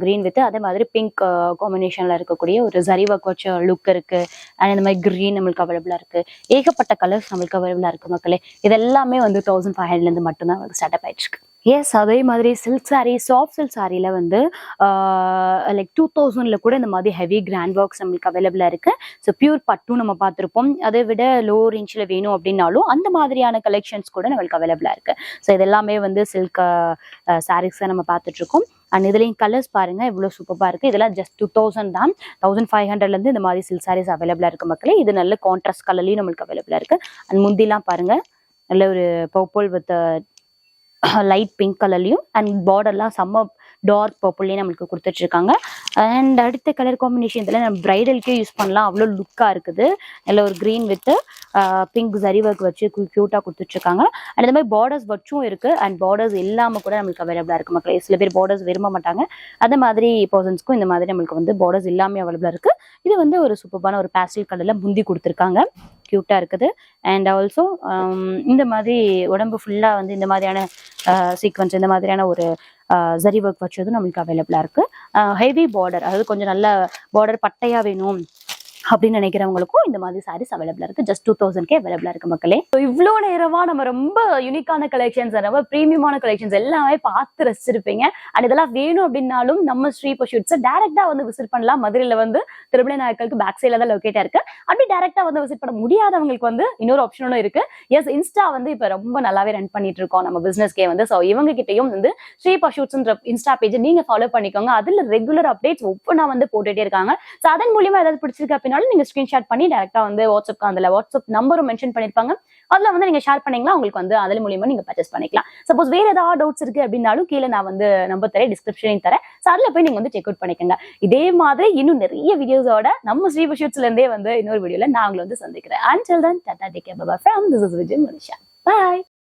கிரீன் வித் அதே மாதிரி பிங்க் காம்பினேஷன்ல இருக்கக்கூடிய ஒரு ஜரி ஒர்க் வச்ச லுக் இருக்கு. அண்ட் இந்த மாதிரி கிரீன் நம்மளுக்கு அவைலபிளா இருக்கு. ஏகப்பட்ட கலர்ஸ் நம்மளுக்கு அவைலபிளா இருக்கு மக்களே. இது எல்லாமே வந்து 1500ல இருந்து மட்டும்தான் ஸ்டார்ட் அப் ஆயிட்டு இருக்கு. எஸ், அதே மாதிரி சில்க் சாரீ, சாஃப்ட் சில்க் சாரியில வந்து லைக் 2000ல கூட இந்த மாதிரி ஹெவி கிராண்ட் ஒர்க்ஸ் நம்மளுக்கு அவைலபிளா இருக்கு. ஸோ பியூர் பட்டும் நம்ம பார்த்துருப்போம். அதை விட லோ ரேஞ்சில் வேணும் அப்படின்னாலும் அந்த மாதிரியான கலெக்ஷன்ஸ் கூட நம்மளுக்கு அவைலபிளா இருக்கு. ஸோ இது எல்லாமே வந்து சில்க் சாரீஸ் தான் நம்ம பார்த்துட்டு இருக்கோம். அண்ட் இதுலேயும் கலர்ஸ் பாருங்க எவ்வளோ சூப்பராக இருக்கு. இதெல்லாம் ஜஸ்ட் 2000 தான். 1500ல இருந்து இந்த மாதிரி சில்க் சாரீஸ் அவைலபிளா இருக்கு மக்களே. இது நல்ல கான்ட்ராஸ்ட் கலர்லயும் நம்மளுக்கு அவைலபிளா இருக்கு. அண்ட் முந்திலாம் பாருங்க, நல்ல ஒரு பர்பிள் வித் லைட் பிங்க் கலர்லயும் அண்ட் பார்டர்லாம் செம்ம டார்க் பர்பிள்லேயே நம்மளுக்கு கொடுத்துட்டு இருக்காங்க. அண்ட் அடுத்த கலர் காம்பினேஷன் இதில் நம்ம பிரைடலுக்கே யூஸ் பண்ணலாம், அவ்வளோ லுக்காக இருக்குது. நல்ல ஒரு green with pink zari work வச்சு க்யூட்டாக கொடுத்துட்டு இருக்காங்க. அண்ட் இந்த மாதிரி பார்டர்ஸ் வச்சும் இருக்கு. அண்ட் பார்டர்ஸ் இல்லாமல் கூட நம்மளுக்கு அவைலபிளாக இருக்கு மக்களே. சில பேர் பார்டர்ஸ் விரும்ப மாட்டாங்க, அந்த மாதிரி பர்சன்ஸ்க்கும் இந்த மாதிரி நம்மளுக்கு வந்து பார்டர்ஸ் இல்லாமல் அவைலபிளாக இருக்கு. இது வந்து ஒரு சூப்பரான ஒரு பேஸ்டல் கலர்ல முந்தி கொடுத்துருக்காங்க, க்யூட்டா இருக்குது. அண்ட் ஆல்சோ இந்த மாதிரி உடம்பு ஃபுல்லா வந்து இந்த மாதிரியான சீக்வன்ஸ், இந்த மாதிரியான ஒரு ஜரி ஒர்க் வச்சதும் நம்மளுக்கு அவைலபிளா இருக்கு. ஹெவி பார்டர், அதாவது கொஞ்சம் நல்ல பார்டர் பட்டையா வேணும் அப்படின்னு நினைக்கிறவங்களுக்கும் இந்த மாதிரி சாரீஸ் அவைலபிளா இருக்கு. ஜஸ்ட் 2000க்கே அவைலபிளா இருக்கு மக்களே. இவ்வளோ நேரமா நம்ம ரொம்ப யூனிக்கான கலெக்ஷன்ஸ், ரொம்ப பிரீமியமான கலெக்ஷன்ஸ் எல்லாமே பார்த்து ரசிச்சிருப்பீங்க. அண்ட் இதெல்லாம் வேணும் அப்படின்னாலும் நம்ம ஸ்ரீ பர்சூட்ஸ் டைரக்டா வந்து விசிட் பண்ணலாம். மதுரையில வந்து திருமலை நாயக்கருக்கு பேக் சைட்ல தான் லொகேட்டா இருக்கு. அப்படி டைரக்டா வந்து விசிட் பண்ண முடியாதவங்களுக்கு வந்து இன்னொரு ஆப்ஷனும் இருக்கு. எஸ், இன்ஸ்டா வந்து இப்ப ரொம்ப நல்லாவே ரன் பண்ணிட்டு இருக்கோம் நம்ம பிசினஸ்க்கே வந்து. ஸோ இவங்க கிட்டையும் வந்து ஸ்ரீ பர்சூட்ஸ்ன்ற இன்ஸ்டா பேஜ் நீங்க ஃபாலோ பண்ணிக்கோங்க. அதுல ரெகுலர் அப்டேட்ஸ் ஒவ்வொன்றா வந்து போட்டுட்டே இருக்காங்க. ஸோ அதன் மூலியமா ஏதாவது பிடிச்சிருக்கு அப்படின்னாலும் நீங்க ஸ்கிரீன்ஷாட் பண்ணி டைரக்டா வந்து வாட்ஸ்அப், அதுல வாட்ஸ்அப் நம்பரும் மென்ஷன் பண்ணிருப்பாங்க, அதுல வந்து நீங்க ஷேர் பண்ணீங்களா உங்களுக்கு வந்து அதன் மூலியமா நீங்க பர்ச்சேஸ் பண்ணிக்கலாம். சப்போஸ் வேற ஏதாவது டவுட்ஸ் இருக்கு அப்படின்னாலும் கீழே நான் வந்து நம்பர் தரேன், டிஸ்கிரிப்ஷனையும் தரேன். ஸோ அதுல போய் நீங்க வந்து செக் அவுட் பண்ணிக்கோங்க. இதே மாதிரி இன்னும் நிறைய வீடியோஸோட நம்ம ஸ்ரீ பர்சூட்ஸ்ல இருந்தே வந்து இன்னொரு வீடியோல நான் உங்களை வந்து சந்திக்கிறேன். Until then, tata, take care, bye bye from this is Vijay Manisha. Bye.